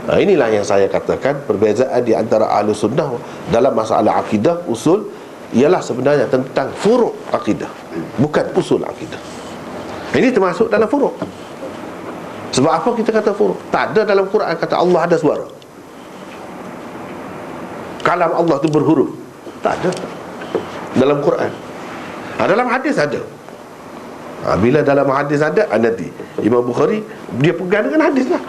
Inilah yang saya katakan perbezaan di antara ahli sunnah dalam masalah akidah, usul, ialah sebenarnya tentang furuk akidah, bukan usul akidah. Ini termasuk dalam furuk. Sebab apa kita kata furuk? Tak ada dalam Quran kata Allah ada suara. Kalam Allah tu berhuruf, tak ada dalam Quran. Dalam hadis ada. Bila dalam hadis ada, nanti Imam Bukhari dia pegang dengan hadis lah.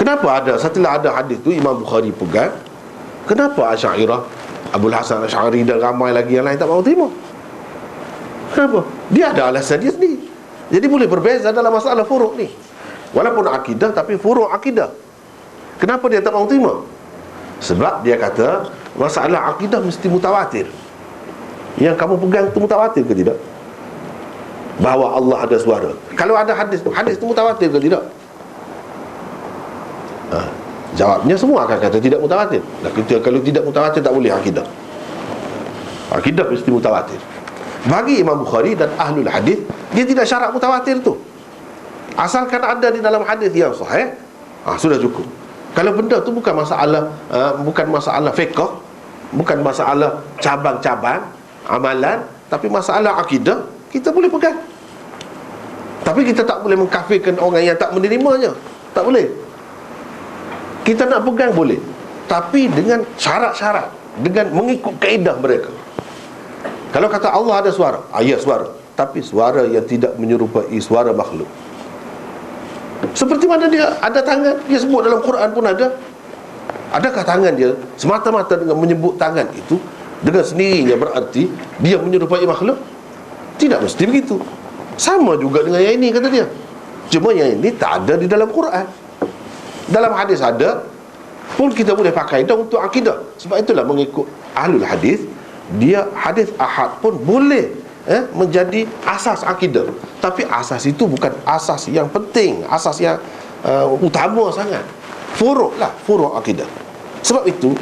Kenapa ada? Setelah ada hadis tu Imam Bukhari pegang. Kenapa Asy'ariyah, Abul Hasan Asy'ari dan ramai lagi yang lain tak mahu terima? Kenapa? Dia ada alasan dia sendiri. Jadi boleh berbeza dalam masalah furuk ni. Walaupun akidah, tapi furuk akidah. Kenapa dia tak mahu terima? Sebab dia kata masalah akidah mesti mutawatir. Yang kamu pegang itu mutawatir ke tidak? Bahawa Allah ada suara. Kalau ada hadis itu mutawatir ke tidak? Jawabnya semua akan kata tidak mutawatir. Kalau tidak mutawatir tak boleh akidah. Akidah mesti mutawatir. Bagi Imam Bukhari dan ahlul hadis, dia tidak syarat mutawatir tu. Asalkan ada di dalam hadis yang sahih, sudah cukup. Kalau benda tu bukan masalah fiqh, bukan masalah cabang-cabang amalan, tapi masalah akidah, kita boleh pegang. Tapi kita tak boleh mengkafirkan orang yang tak menerimanya. Tak boleh. Kita nak pegang boleh, tapi dengan syarat-syarat, dengan mengikut kaedah mereka. Kalau kata Allah ada suara, ya suara, tapi suara yang tidak menyerupai suara makhluk. Seperti mana dia ada tangan, dia sebut dalam Quran pun ada. Adakah tangan dia semata-mata dengan menyebut tangan itu dengan sendirinya berarti dia menyerupai makhluk? Tidak mesti begitu. Sama juga dengan yang ini kata dia. Cuma yang ini tak ada di dalam Quran. Dalam hadis ada pun kita boleh pakai dah untuk akidah. Sebab itulah mengikut ahlul hadis, dia hadis ahad pun boleh menjadi asas akidah. Tapi asas itu bukan asas yang penting, asas yang utama sangat. Furuk lah, furuk akidah. Sebab itu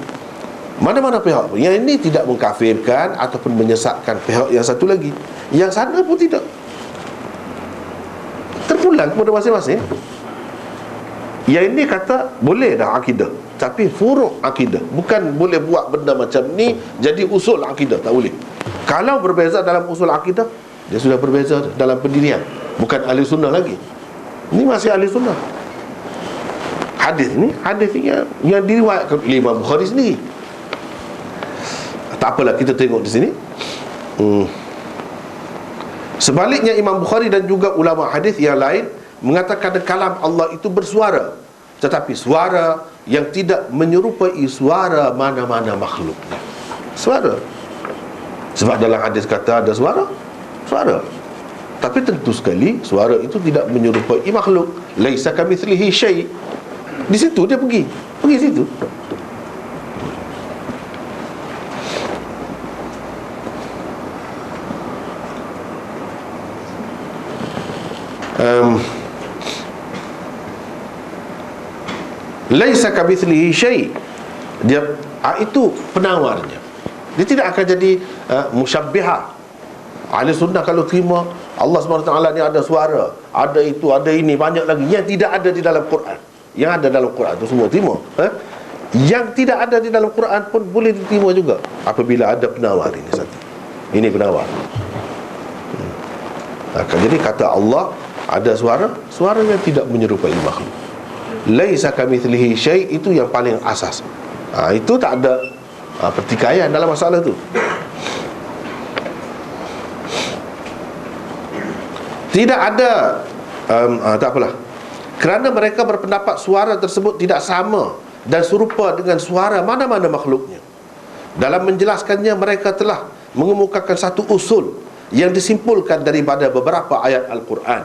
mana-mana pihak pun, yang ini tidak mengkafirkan ataupun menyesatkan pihak yang satu lagi, yang sana pun tidak. Terpulang kepada masing-masing. Yang ini kata boleh dah akidah, tapi furuk akidah, bukan boleh buat benda macam ni jadi usul akidah, tak boleh. Kalau berbeza dalam usul akidah, dia sudah berbeza dalam pendirian, bukan ahli sunnah lagi. Ini masih ahli sunnah. Hadis ni, hadis yang diriwayatkan oleh Imam Bukhari sendiri. Tak apalah, kita tengok di sini. Sebaliknya Imam Bukhari dan juga ulama hadis yang lain mengatakan kalam Allah itu bersuara, tetapi suara yang tidak menyerupai suara mana-mana makhluknya. Suara. Sebab dalam hadis kata ada suara, tapi tentu sekali suara itu tidak menyerupai makhluk. Laisa kamitslihi syai'. Di situ dia pergi situ. Laisa kamitslihi syai'. Dia itu penawarnya. Dia tidak akan jadi musyabbihah. Ahli sunnah kalau terima Allah SWT ni ada suara, ada itu, ada ini, banyak lagi yang tidak ada di dalam Quran. Yang ada dalam Quran itu semua terima. yang tidak ada di dalam Quran pun boleh diterima juga apabila ada penawar ini satu. Ini penawar. Jadi kata Allah ada suara yang tidak menyerupai makhluk. Laisa kamitslihi syai', itu yang paling asas. Itu tak ada pertikaian dalam masalah tu. Tidak ada tak apalah. Kerana mereka berpendapat suara tersebut tidak sama dan serupa dengan suara mana-mana makhluknya. Dalam menjelaskannya, mereka telah mengemukakan satu usul yang disimpulkan daripada beberapa ayat Al-Quran.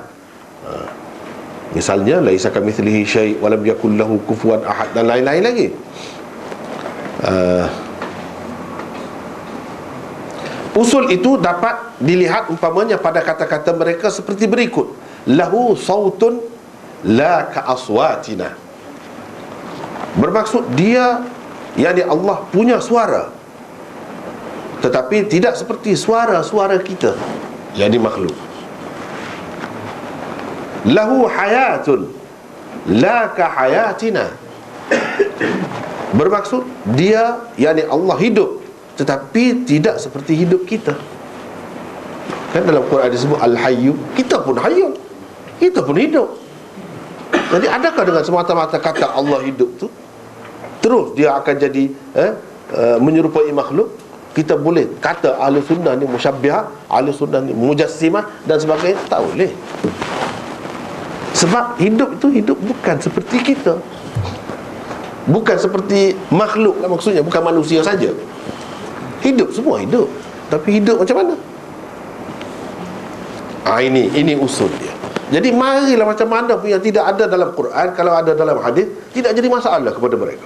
Misalnya laisa kamitslihi syai' wa lam yakul lahu kufuwan ahad, dan lain-lain lagi. Usul itu dapat dilihat umpamanya pada kata-kata mereka seperti berikut: lahu sautun la ka aswatina. Bermaksud dia, yakni Allah punya suara, tetapi tidak seperti suara-suara kita, yakni makhluk. Lahu hayatun la ka hayatina. Bermaksud dia, yakni Allah hidup, tetapi tidak seperti hidup kita. Kan dalam Quran disebut Al-Hayyu, kita pun hayyu, kita pun hidup. Jadi adakah dengan semata-mata kata Allah hidup tu terus dia akan jadi menyerupai makhluk? Kita boleh kata ahli sunnah ni musyabbihah, ahli sunnah ni mujassimah dan sebagainya? Tak boleh. Sebab hidup itu hidup bukan seperti kita, bukan seperti makhluk lah maksudnya, bukan manusia saja. Hidup, semua hidup, tapi hidup macam mana? Ini usul dia. Jadi marilah macam mana pun yang tidak ada dalam Quran, kalau ada dalam hadis, tidak jadi masalah kepada mereka.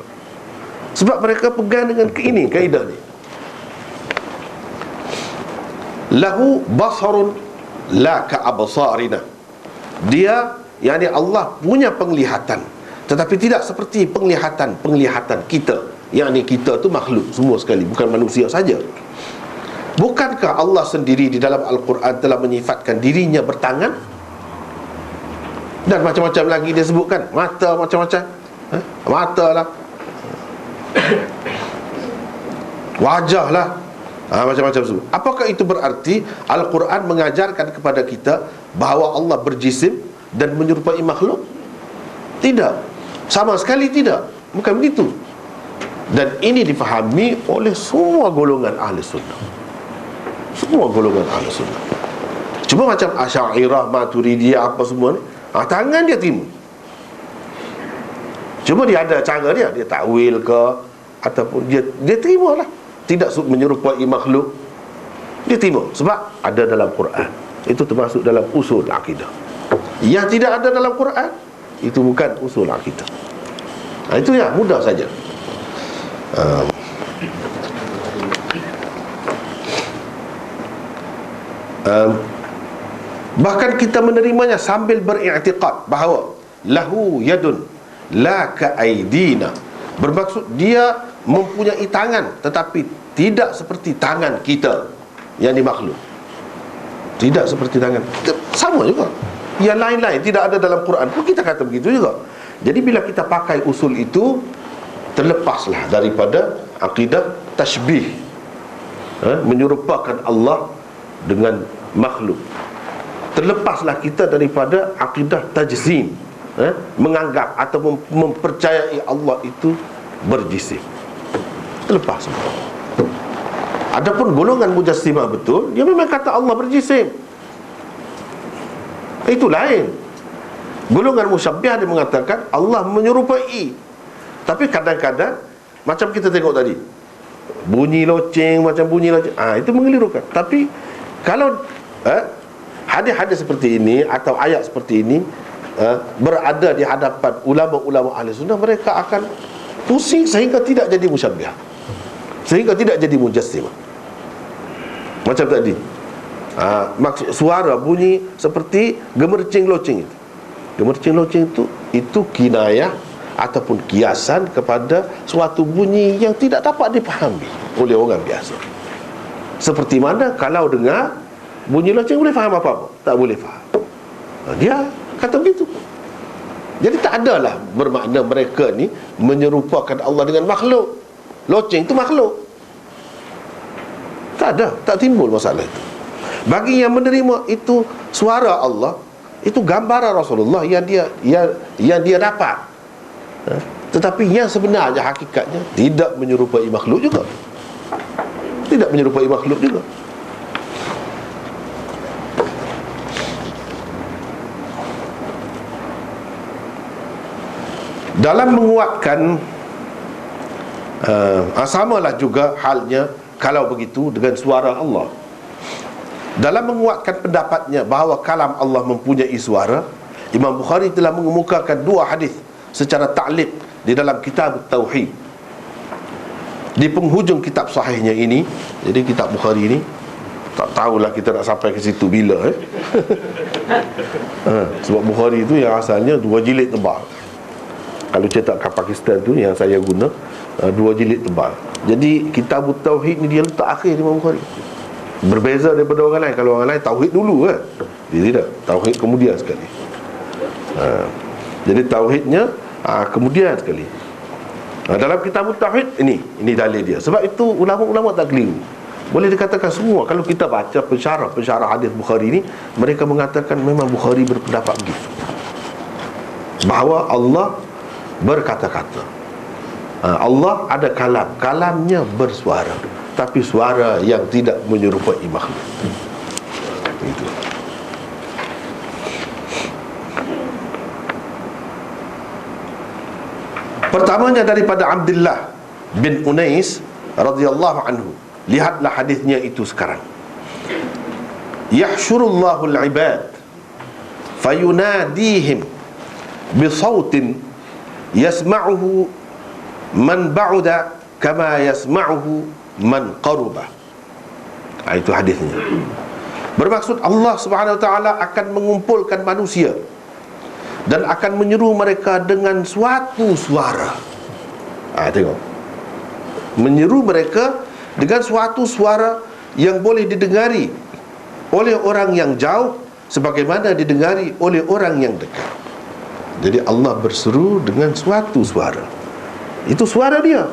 Sebab mereka pegang dengan kaedah ni. Lahu basarun la ka absarina. Dia, yakni Allah punya penglihatan, tetapi tidak seperti penglihatan kita. Yakni kita tu makhluk semua sekali, bukan manusia saja. Bukankah Allah sendiri di dalam Al-Quran telah menyifatkan dirinya bertangan? Dan macam-macam lagi dia sebutkan. Mata macam-macam, mata lah, wajah lah, macam-macam sebut. Apakah itu berarti Al-Quran mengajarkan kepada kita bahawa Allah berjisim dan menyerupai makhluk? Tidak, sama sekali tidak. Bukan begitu. Dan ini difahami oleh semua golongan ahli sunnah. Semua golongan ahli sunnah. Cuma macam Asy'ariyah, Maturidiyah, apa semua ni, tangan dia terima. Cuma dia ada cara dia takwil ke, ataupun dia terima lah, tidak menyerupai makhluk, dia terima sebab ada dalam Quran. Itu termasuk dalam usul akidah. Yang tidak ada dalam Quran, itu bukan usul akidah. Itu ya, mudah saja. Bahkan kita menerimanya sambil beriktikad bahawa lahu yadun la ka aidina. Bermaksud dia mempunyai tangan, tetapi tidak seperti tangan kita yang dimakhluk. Tidak seperti tangan. Sama juga. Yang lain-lain tidak ada dalam Quran pun kita kata begitu juga. Jadi bila kita pakai usul itu, terlepaslah daripada akidah tashbih, menyerupakan Allah dengan makhluk. Terlepaslah kita daripada akidah tajzim, menganggap atau mempercayai Allah itu berjisim. Terlepas semua. Adapun golongan mujassimah betul, dia memang kata Allah berjisim, itu lain. Golongan musyabbihah dia mengatakan Allah menyerupai. Tapi kadang-kadang macam kita tengok tadi, bunyi loceng, macam bunyi loceng, itu mengelirukan. Tapi kalau hadis-hadis seperti ini atau ayat seperti ini berada di hadapan ulama-ulama ahli sunnah, mereka akan pusing sehingga tidak jadi musyabbihah, sehingga tidak jadi mujassimah. Macam tadi, maksud suara bunyi seperti gemercing loceng itu. Gemercing loceng itu kinayah ataupun kiasan kepada suatu bunyi yang tidak dapat dipahami oleh orang biasa. Seperti mana kalau dengar bunyi loceng boleh faham apa-apa? Tak boleh faham. Dia kata begitu. Jadi tak adalah bermakna mereka ni menyerupakan Allah dengan makhluk. Loceng itu makhluk. Tak ada, tak timbul masalah itu. Bagi yang menerima itu suara Allah, itu gambaran Rasulullah yang dia dapat. Tetapi yang sebenarnya hakikatnya tidak menyerupai makhluk juga. Tidak menyerupai makhluk juga. Dalam menguatkan samalah juga halnya kalau begitu dengan suara Allah. Dalam menguatkan pendapatnya bahawa kalam Allah mempunyai suara, Imam Bukhari telah mengemukakan dua hadis secara ta'liq di dalam kitab Tauhid. Di penghujung kitab sahihnya ini, jadi kitab Bukhari ini tak tahulah kita nak sampai ke situ bila sebab Bukhari itu yang asalnya 2 jilid tebal. Kalau cetakan Pakistan tu yang saya guna 2 jilid tebal. Jadi kitab Tauhid ni dia letak akhir Imam Bukhari. Berbeza daripada orang lain. Kalau orang lain Tauhid dulu kan, dia tidak, Tauhid kemudian sekali. Jadi Tauhidnya kemudian sekali. Dalam kitab Tauhid ini dalil dia. Sebab itu ulama-ulama tak keliru. Boleh dikatakan semua, kalau kita baca pensyarah hadis Bukhari ni, mereka mengatakan memang Bukhari berpendapat begitu, bahawa Allah berkata-kata. Allah ada kalam, kalamnya bersuara, tapi suara yang tidak menyerupai makhluk. Itu. Pertamanya daripada Abdullah bin Unais radhiyallahu anhu. Lihatlah hadisnya itu sekarang. Yahsyurullahu al-ibad fayunadihim bisautin yasma'uhu man ba'uda kama yasma'uhu man qaruba. Itu hadisnya. Bermaksud Allah Subhanahu wa taala akan mengumpulkan manusia dan akan menyeru mereka dengan suatu suara. Tengok, menyeru mereka dengan suatu suara yang boleh didengari oleh orang yang jauh sebagaimana didengari oleh orang yang dekat. Jadi Allah berseru dengan suatu suara. Itu suara dia.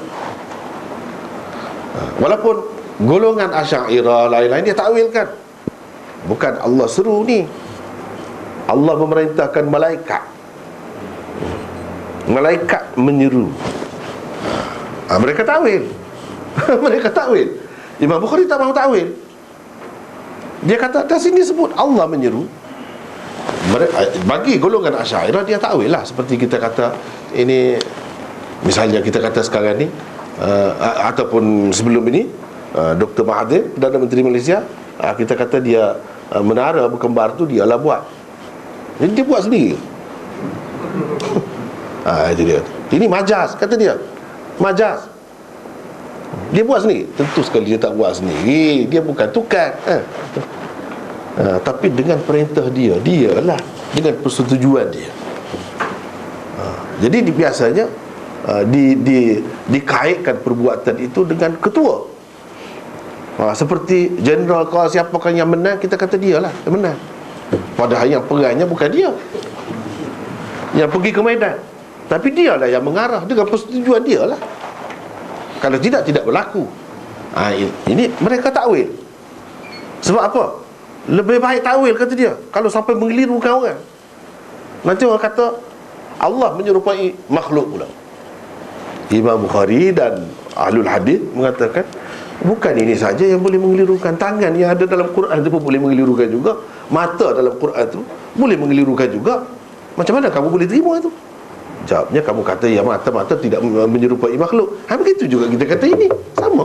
Walaupun golongan Asy'ariyah lain-lain dia takwilkan, bukan Allah seru ni, Allah memerintahkan malaikat. Malaikat menyeru. Mereka takwil. Mereka takwil. Imam Bukhari tak mahu takwil. Dia kata dah sini sebut Allah menyeru. Bagi golongan Asy'ariyah dia takwil lah. Seperti kita kata ini, misalnya kita kata sekarang ni ataupun sebelum ini Dr. Mahathir, Perdana Menteri Malaysia, kita kata dia menara berkembar tu dialah buat. Jadi dia buat sendiri. Itu dia. Ini majaz, kata dia. Majaz. Dia buat sendiri. Tentu sekali dia tak buat sendiri. Dia bukan tukar. Tapi dengan perintah dia, dialah, dengan persetujuan dia. Jadi biasanya dikaitkan perbuatan itu dengan ketua. Seperti general, kalau siapakah yang menang, kita kata dialah yang menang. Padahal yang perangnya bukan dia yang pergi ke medan, tapi dialah yang mengarah dengan persetujuan dialah. Kalau tidak berlaku. Ini mereka takwil. Sebab apa? Lebih baik takwil, kata dia, kalau sampai mengelirukan orang. Nanti orang kata Allah menyerupai makhluk pula. Imam Bukhari dan Ahlul Hadis mengatakan bukan ini saja yang boleh mengelirukan. Tangan yang ada dalam Quran itu pun boleh mengelirukan juga. Mata dalam Quran itu boleh mengelirukan juga. Macam mana kamu boleh terima itu? Jawabnya, kamu kata ya mata-mata tidak menyerupai makhluk. Begitu juga kita kata ini sama.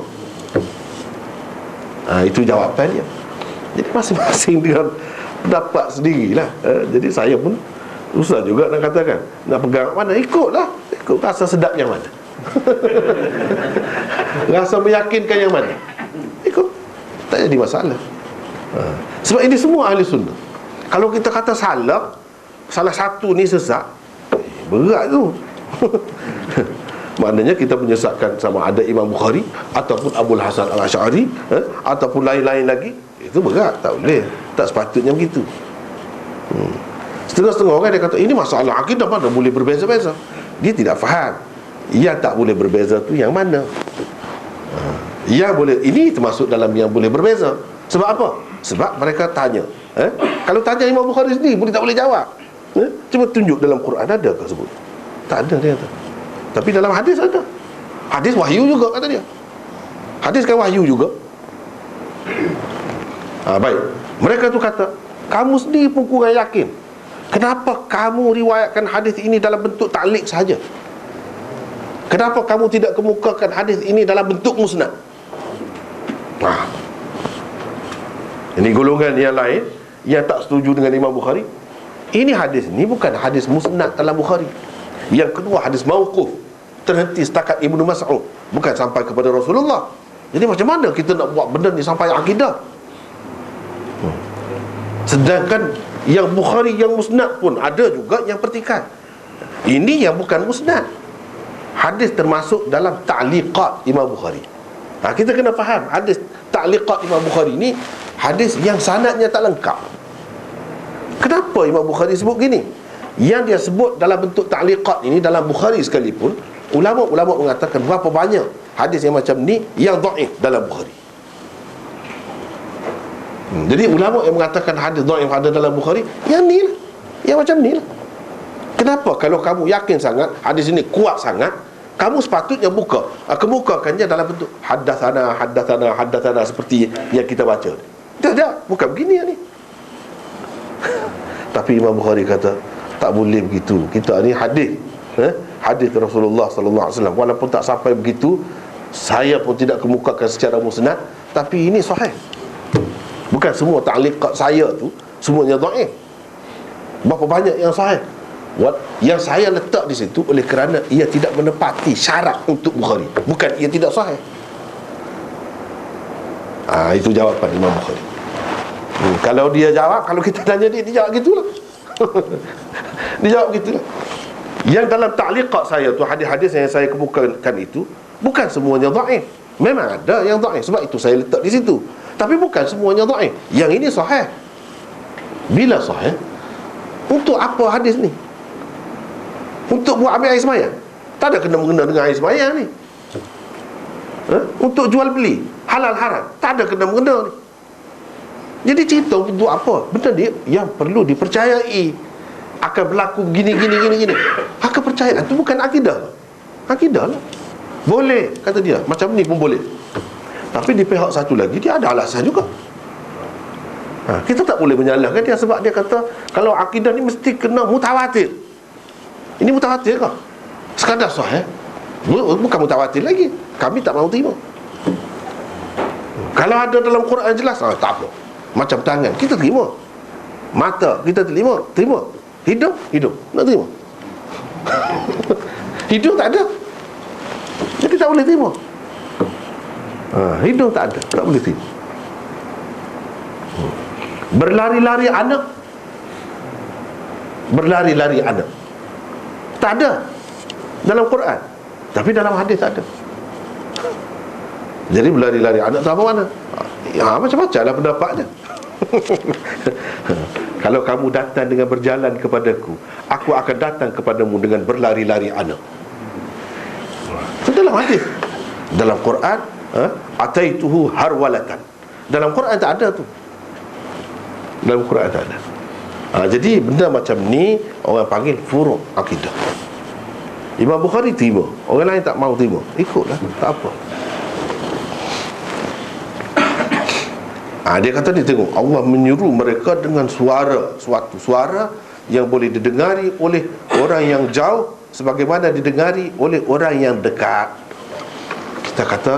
Itu jawapannya. Jadi masing-masing dengan pendapat sendirilah. Jadi saya pun susah juga nak katakan, nak pegang mana, ikutlah, ikut rasa sedap yang mana. Rasa meyakinkan yang mana, ikut, tak jadi masalah. Sebab ini semua ahli sunnah. Kalau kita kata salah satu ni sesat, berat tu. Maknanya kita menyesatkan sama ada Imam Bukhari ataupun Abul Hasan Al-Asy'ari, ataupun lain-lain lagi. Itu berat, tak boleh, tak sepatutnya begitu. Setengah-setengah orang dia kata ini masalah akidah, mana boleh berbeza-beza. Dia tidak faham yang tak boleh berbeza tu yang mana. Yang boleh, ini termasuk dalam yang boleh berbeza. Sebab apa? Sebab mereka tanya, kalau tanya Imam Bukhari sendiri boleh tak boleh jawab. Cuba tunjuk dalam Quran ada ke sebut? Tak ada, dia kata. Tapi dalam hadis ada. Hadis wahyu juga, kata dia. Hadis kan wahyu juga. Baik. Mereka tu kata, kamu sendiri pun kurang yakin. Kenapa kamu riwayatkan hadis ini dalam bentuk ta'liq sahaja? Kenapa kamu tidak kemukakan hadis ini dalam bentuk musnad? Ini golongan yang lain yang tak setuju dengan Imam Bukhari. Ini hadis ni bukan hadis musnad dalam Bukhari. Yang kedua, hadis mauquf, terhenti setakat Ibnu Mas'ud, bukan sampai kepada Rasulullah. Jadi macam mana kita nak buat benda ni sampai akidah? Sedangkan yang Bukhari yang musnad pun ada juga yang pertikaian. Ini yang bukan musnad. Hadis termasuk dalam ta'liqat Imam Bukhari. Kita kena faham, hadis ta'liqat Imam Bukhari ni hadis yang sanadnya tak lengkap. Kenapa Imam Bukhari sebut gini? Yang dia sebut dalam bentuk ta'liqat ini dalam Bukhari sekalipun, ulama-ulama mengatakan berapa banyak hadis yang macam ni yang dhaif dalam Bukhari. Jadi ulama yang mengatakan hadis dhaif ada dalam Bukhari, yang ni lah, yang macam ni lah. Kenapa kalau kamu yakin sangat hadis ini kuat sangat, kamu sepatutnya kemukakannya dalam bentuk haddatsana seperti yang kita baca. Tidak, bukan begini ni. Tapi Imam Bukhari kata tak boleh begitu. Kita ni hadis, hadis Rasulullah sallallahu alaihi wasallam, walaupun tak sampai begitu, saya pun tidak kemukakan secara musnad, tapi ini sahih. Bukan semua ta'liqat saya tu semuanya dhaif. Berapa banyak yang sahih? Yang saya letak di situ oleh kerana ia tidak menepati syarat untuk Bukhari, bukan ia tidak sahih. Itu jawapan Imam Bukhari. Kalau dia jawab, kalau kita tanya dia jawab gitulah. Dia jawab gitulah. Yang dalam ta'liqat saya tu, hadis-hadis yang saya kemukakan itu bukan semuanya dhaif. Memang ada yang dhaif, sebab itu saya letak di situ. Tapi bukan semuanya dhaif. Yang ini sahih. Bila sahih, untuk apa hadis ni? Untuk buat ambil air sembahyang? Tak ada kena-mengena dengan air sembahyang ni. Untuk jual beli, halal haram, tak ada kena-mengena ni. Jadi cerita untuk apa? Benda dia yang perlu dipercayai akan berlaku gini. Kepercayaan tu bukan akidah. Akidah lah boleh, kata dia, macam ni pun boleh. Tapi di pihak satu lagi dia ada alasan juga. Kita tak boleh menyalahkan dia sebab dia kata kalau akidah ni mesti kena mutawatir. Ini mutawatir ke? Sekadar sahih, bukan mutawatir lagi. Kami tak mahu terima. Kalau ada dalam Quran jelas, tak apa. Macam tangan, kita terima. Mata, kita terima. Hidung, nak terima. Hidung tak ada, jadi tak boleh terima. Hidung tak ada, tak boleh terima. Berlari-lari anak tak ada dalam Quran, tapi dalam hadis tak ada. Jadi berlari-lari anak tu apa mana? Macam-macam lah pendapatnya. Kalau kamu datang dengan berjalan kepadaku, aku akan datang kepadamu dengan berlari-lari anak. Itu dalam hadis. Dalam Quran, ataituhu harwalatan. Dalam Quran tak ada tu. Dalam Quran tak ada. Jadi benda macam ni orang panggil furu' akidah. Imam Bukhari terima, orang lain tak mahu terima, ikutlah, tak apa. Dia kata ni, tengok, Allah menyuruh mereka dengan suatu suara yang boleh didengari oleh orang yang jauh sebagaimana didengari oleh orang yang dekat. Kita kata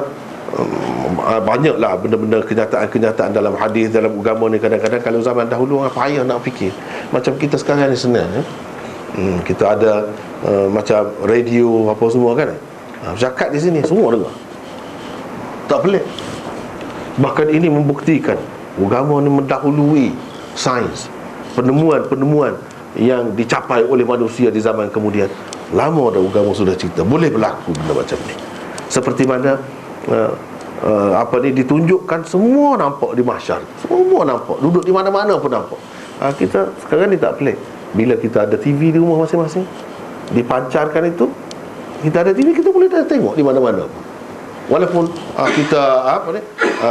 banyaklah benda-benda kenyataan dalam hadis, dalam agama ni. Kadang-kadang kalau zaman dahulu orang payah nak fikir. Macam kita sekarang ni senang, kita ada macam radio apa semua kan, bercakap di sini semua dengar, tak pelik. Bahkan ini membuktikan agama ni mendahului sains, penemuan-penemuan yang dicapai oleh manusia di zaman kemudian. Lama dah agama sudah cerita boleh berlaku benda macam ni. Seperti mana ditunjukkan, semua nampak di mahsyar, semua nampak, duduk di mana-mana pun nampak. Kita sekarang ni tak pelik. Bila kita ada TV di rumah masing-masing, dipancarkan itu, kita ada TV, kita boleh dah tengok di mana-mana. Walaupun kita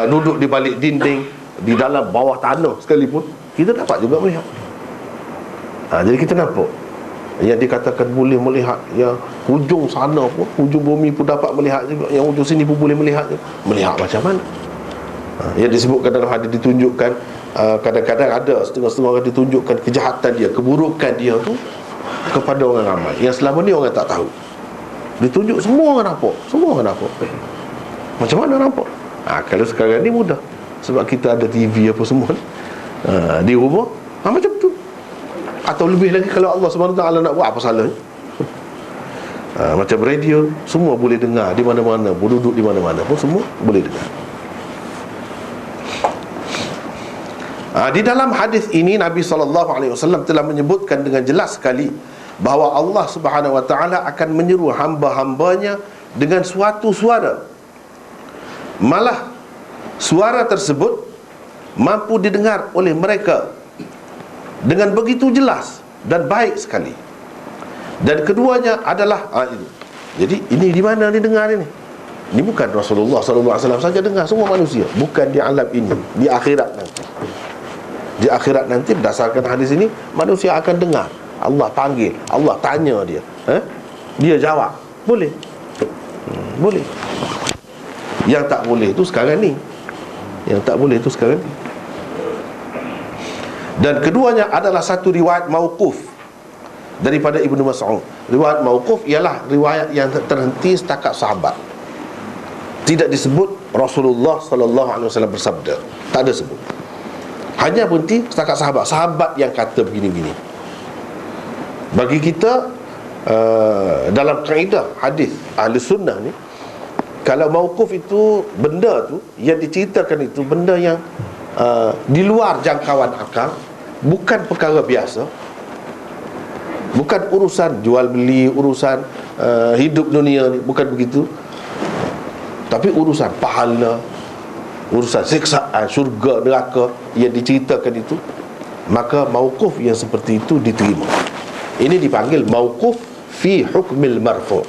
duduk di balik dinding, di dalam bawah tanah sekalipun, kita dapat juga melihat. Jadi kita nampak yang dikatakan boleh melihat yang hujung sana pun, hujung bumi pun dapat melihat juga, yang hujung sini pun boleh melihat juga. Melihat macam mana? Yang disebutkan dalam hadis ditunjukkan, kadang-kadang ada setengah-setengah orang ditunjukkan kejahatan dia, keburukan dia tu kepada orang ramai yang selama ni orang tak tahu. Ditunjuk, semua orang nampak, semua orang nampak. Macam mana nampak? Kalau sekarang ni mudah, sebab kita ada TV apa semua di rumah, macam tu. Atau lebih lagi kalau Allah SWT nak buat, apa salahnya? Macam radio, semua boleh dengar di mana-mana, duduk di mana-mana pun semua boleh dengar. Di dalam hadis ini Nabi SAW telah menyebutkan dengan jelas sekali bahawa Allah SWT akan menyeru hamba-hambanya dengan suatu suara. Malah suara tersebut mampu didengar oleh mereka dengan begitu jelas dan baik sekali. Dan keduanya adalah itu. Jadi ini di mana didengar ini? Ini bukan Rasulullah SAW saja dengar, semua manusia. Bukan di alam ini, di akhirat nanti. Di akhirat nanti berdasarkan hadis ini, manusia akan dengar. Allah panggil, Allah tanya dia, dia jawab. Boleh. Boleh. Yang tak boleh itu sekarang ni. Yang tak boleh itu sekarang ni. Dan keduanya adalah satu riwayat mauquf daripada Ibnu Mas'ud. Riwayat mauquf ialah riwayat yang terhenti setakat sahabat. Tidak disebut Rasulullah SAW bersabda. Tak ada sebut. Hanya berhenti setakat sahabat. Sahabat yang kata begini-begini. Bagi kita dalam kaedah hadis ahli sunnah ni, kalau mauquf itu, benda tu yang diceritakan itu benda yang di luar jangkauan akal, bukan perkara biasa, bukan urusan jual beli, urusan hidup dunia ni, bukan begitu. Tapi urusan pahala, urusan siksaan, syurga, neraka yang diceritakan itu, maka mauquf yang seperti itu diterima. Ini dipanggil mauquf fi hukmil marfu'.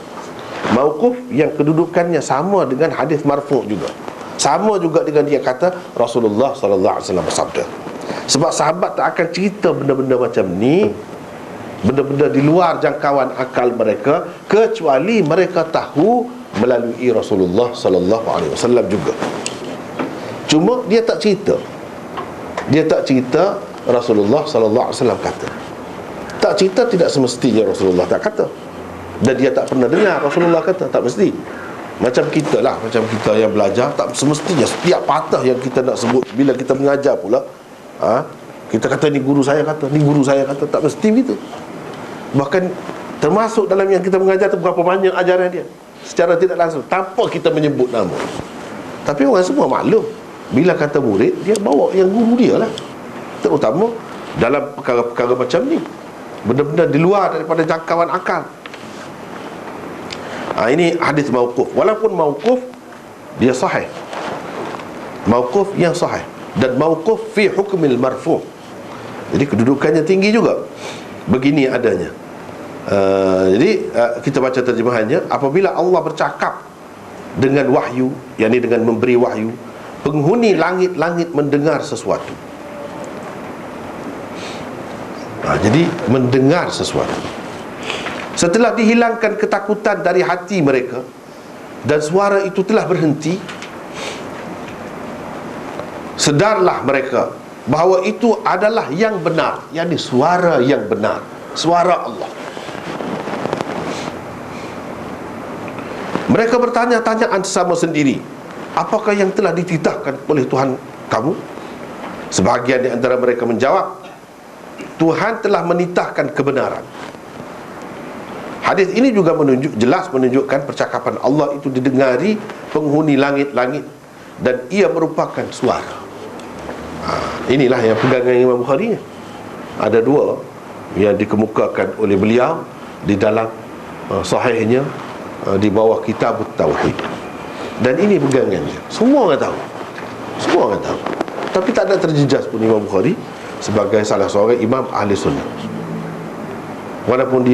Mauquf yang kedudukannya sama dengan hadis marfu' juga. Sama juga dengan dia kata Rasulullah SAW bersabda. Sebab sahabat tak akan cerita benda-benda macam ni, benda-benda di luar jangkauan akal mereka, kecuali mereka tahu melalui Rasulullah SAW juga. Cuma dia tak cerita. Dia tak cerita Rasulullah SAW kata. Tak cerita tidak semestinya Rasulullah tak kata. Dan dia tak pernah dengar Rasulullah kata, tak mesti. Macam kita lah, macam kita yang belajar, tak semestinya setiap patah yang kita nak sebut bila kita mengajar pula, kita kata ni guru saya kata, ni guru saya kata, tak mesti begitu. Bahkan termasuk dalam yang kita mengajar tu, berapa banyak ajaran dia secara tidak langsung, tanpa kita menyebut nama. Tapi orang semua maklum, bila kata murid, dia bawa yang guru dia lah. Terutama dalam perkara-perkara macam ni, benda-benda di luar daripada jangkauan akal. Ini hadis mauquf. Walaupun mauquf, dia sahih, mauquf yang sahih. Dan mauquf fi hukmil marfu'. Jadi kedudukannya tinggi juga. Begini adanya. Jadi kita baca terjemahannya. Apabila Allah bercakap dengan wahyu, yakni dengan memberi wahyu, penghuni langit-langit mendengar sesuatu. Jadi mendengar sesuatu. Setelah dihilangkan ketakutan dari hati mereka dan suara itu telah berhenti, sedarlah mereka bahawa itu adalah yang benar, yakni suara yang benar, suara Allah. Mereka bertanya-tanyaan sesama sendiri, apakah yang telah dititahkan oleh Tuhan kamu? Sebahagian di antara mereka menjawab, Tuhan telah menitahkan kebenaran. Hadis ini juga jelas menunjukkan percakapan Allah itu didengari penghuni langit-langit dan ia merupakan suara. Inilah yang pegangan Imam Bukhari. Ada dua yang dikemukakan oleh beliau di dalam sahihnya, di bawah kitab Tauhid. Dan ini pegangannya. Semua orang tahu. Semua orang tahu. Tapi tak ada terjejas pun Imam Bukhari sebagai salah seorang imam ahli sunnah. walaupun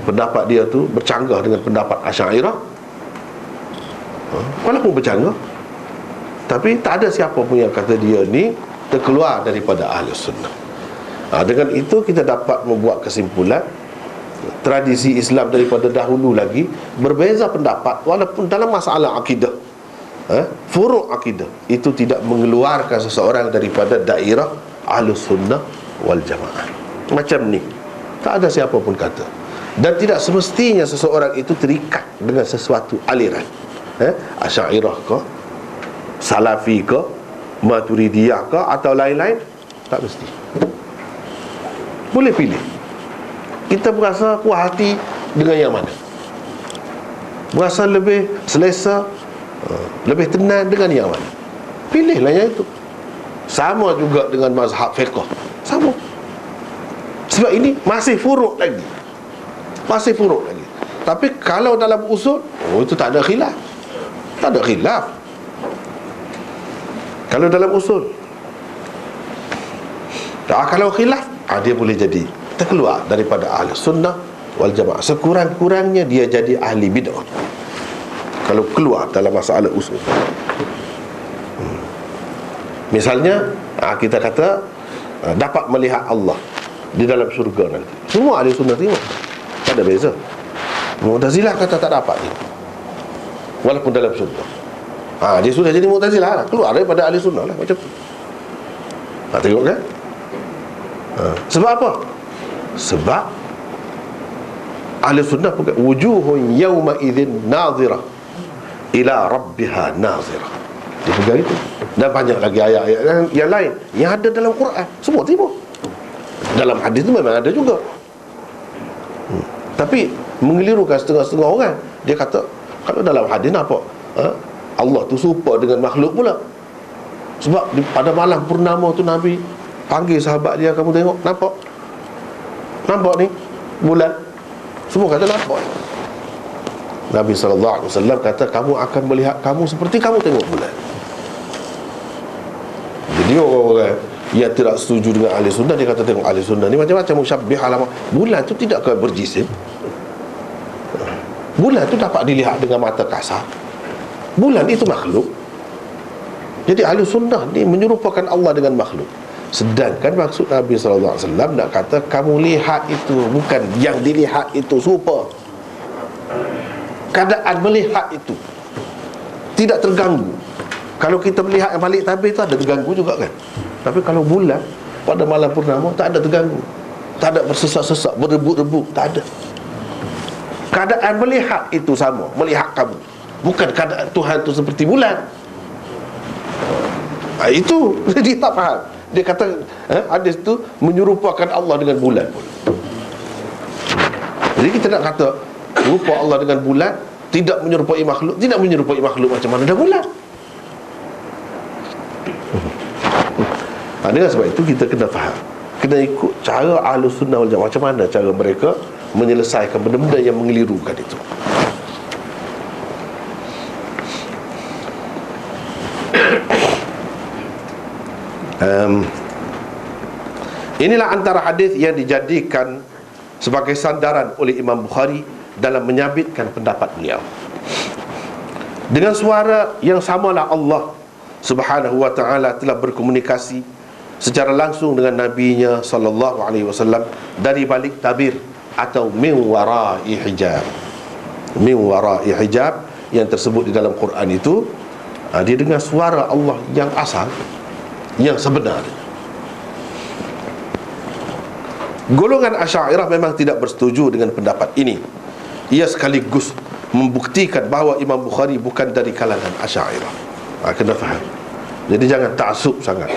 pendapat dia tu bercanggah dengan pendapat Asy'ariyah, walaupun bercanggah, tapi tak ada siapa pun yang kata dia ni terkeluar daripada ahli sunnah. Dengan itu kita dapat membuat kesimpulan tradisi Islam daripada dahulu lagi berbeza pendapat walaupun dalam masalah akidah, furuk akidah, itu tidak mengeluarkan seseorang daripada dairah ahli sunnah wal jamaah. Macam ni tak ada siapa pun kata. Dan tidak semestinya seseorang itu terikat dengan sesuatu aliran, Asy'ariyah ke, Salafi ke, Maturidiyah ke, atau lain-lain. Tak mesti. Boleh pilih. Kita berasa puas hati dengan yang mana, berasa lebih selesa, lebih tenang dengan yang mana, pilihlah yang itu. Sama juga dengan mazhab fiqh, sama. Sebab ini masih furuk lagi, masih furuk lagi. Tapi kalau dalam usul, itu tak ada khilaf. Tak ada khilaf. Kalau dalam usul, kalau khilaf, dia boleh jadi terkeluar daripada ahli sunnah wal jamaah. Sekurang-kurangnya dia jadi ahli bid'ah kalau keluar dalam masalah usul. Misalnya kita kata dapat melihat Allah di dalam syurga nanti, semua ahli sunnah tengok, tak ada beza. Mu'tazilah kata tak dapat ni, walaupun dalam syurga. Dia sudah jadi Mu'tazilah lah, keluar daripada ahli sunnah lah, macam tu. Tengok kan? Sebab apa? Sebab ahli sunnah bukan wujuhun yawma idzin nazirah ila rabbiha nazirah. Dia pegang itu. Dan banyak lagi ayat-ayat yang lain yang ada dalam Quran, semua terima. Dalam hadis itu memang ada juga. Tapi mengelirukan setengah-setengah orang. Dia kata kalau dalam hadis apa? Allah tu serupa dengan makhluk pula. Sebab pada malam purnama tu Nabi panggil sahabat dia, kamu tengok, nampak ni bulan? Semua kata nampak. Nabi SAW kata kamu akan melihat kamu seperti kamu tengok bulan. Jadi orang-orang yang tidak setuju dengan ahli sunnah, dia kata tengok ahli sunnah ni macam-macam musyabbih alam. Bulan tu tidak akan berjisim. Bulan tu dapat dilihat dengan mata kasar. Bulan itu makhluk. Jadi ahli sunnah ni menyerupakan Allah dengan makhluk. Sedangkan maksud Nabi SAW nak kata kamu lihat itu bukan yang dilihat itu serupa. Keadaan melihat itu tidak terganggu. Kalau kita melihat yang balik tabir itu ada terganggu juga kan. Tapi kalau bulan pada malam purnama tak ada terganggu, tak ada bersesak-sesak, berebut-rebut, tak ada. Keadaan melihat itu sama, melihat kamu. Bukan keadaan Tuhan itu seperti bulan. Itu dia tak faham. Dia kata hadis itu menyerupakan Allah dengan bulan pun. Jadi kita nak kata rupa Allah dengan bulan, tidak menyerupai makhluk. Tidak menyerupai makhluk, macam mana dah bulan? Dengan sebab itu kita kena faham, kena ikut cara Ahlus Sunnah wal Jamaah. Macam mana cara mereka menyelesaikan benda-benda yang mengelirukan itu. Inilah antara hadis yang dijadikan sebagai sandaran oleh Imam Bukhari dalam menyabitkan pendapat beliau. Dengan suara yang samalah Allah Subhanahu wa ta'ala telah berkomunikasi secara langsung dengan nabinya sallallahu alaihi wasallam dari balik tabir atau min wara'i hijab. Min wara'i hijab yang tersebut di dalam Quran itu, dia dengar suara Allah yang asal, yang sebenarnya. Golongan Asy'ariyah memang tidak bersetuju dengan pendapat ini. Ia sekaligus membuktikan bahawa Imam Bukhari bukan dari kalangan Asy'ariyah. Kena faham. Jadi jangan ta'assub sangat,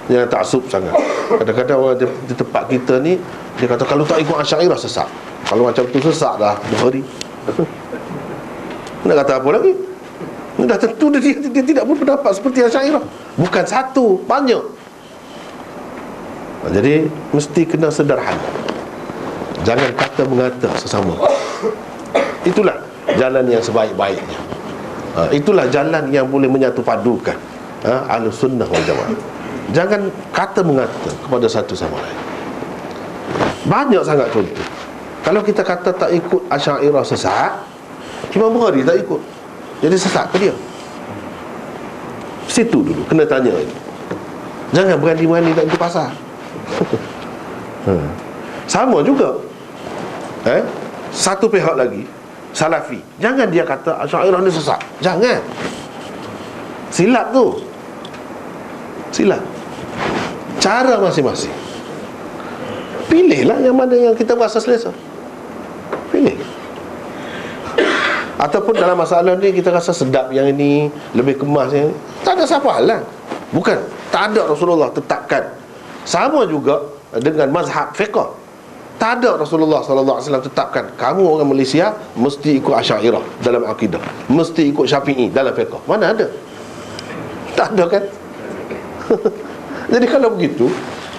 jangan ta'assub sangat. Kadang-kadang orang di tempat kita ni, dia kata kalau tak ikut Asy'ariyah sesat. Kalau macam tu sesat dah Bukhari. Nak kata apa lagi? Dah tentu dia tidak berpendapat seperti Asy'ariyah. Bukan satu, banyak. Jadi mesti kena sederhana. Jangan kata mengata sesama. Itulah jalan yang sebaik-baiknya. Itulah jalan yang boleh menyatu padukan Ahlus Sunnah wal Jamaah. Jangan kata mengata kepada satu sama lain. Banyak sangat contoh. Kalau kita kata tak ikut Asy'ariyah sesat, Imam Bukhari tak ikut, jadi sesat ke dia? Situ dulu kena tanya itu. Jangan berani-berani nak pergi pasar. Sama juga satu pihak lagi, Salafi, jangan dia kata Asy'ariyah ni sesat. Jangan. Silap tu. Silap. Cara masing-masing. Pilihlah yang mana yang kita rasa selesa. Pilih. Ataupun dalam masalah ni kita rasa sedap yang ini, lebih kemas yang ini, tak ada siapa halang. Bukan, tak ada Rasulullah tetapkan. Sama juga dengan mazhab fiqh. Tak ada Rasulullah SAW tetapkan kamu orang Malaysia mesti ikut Asy'ariyah dalam akidah, mesti ikut Syafi'i dalam fiqh. Mana ada? Tak ada kan? Jadi kalau begitu,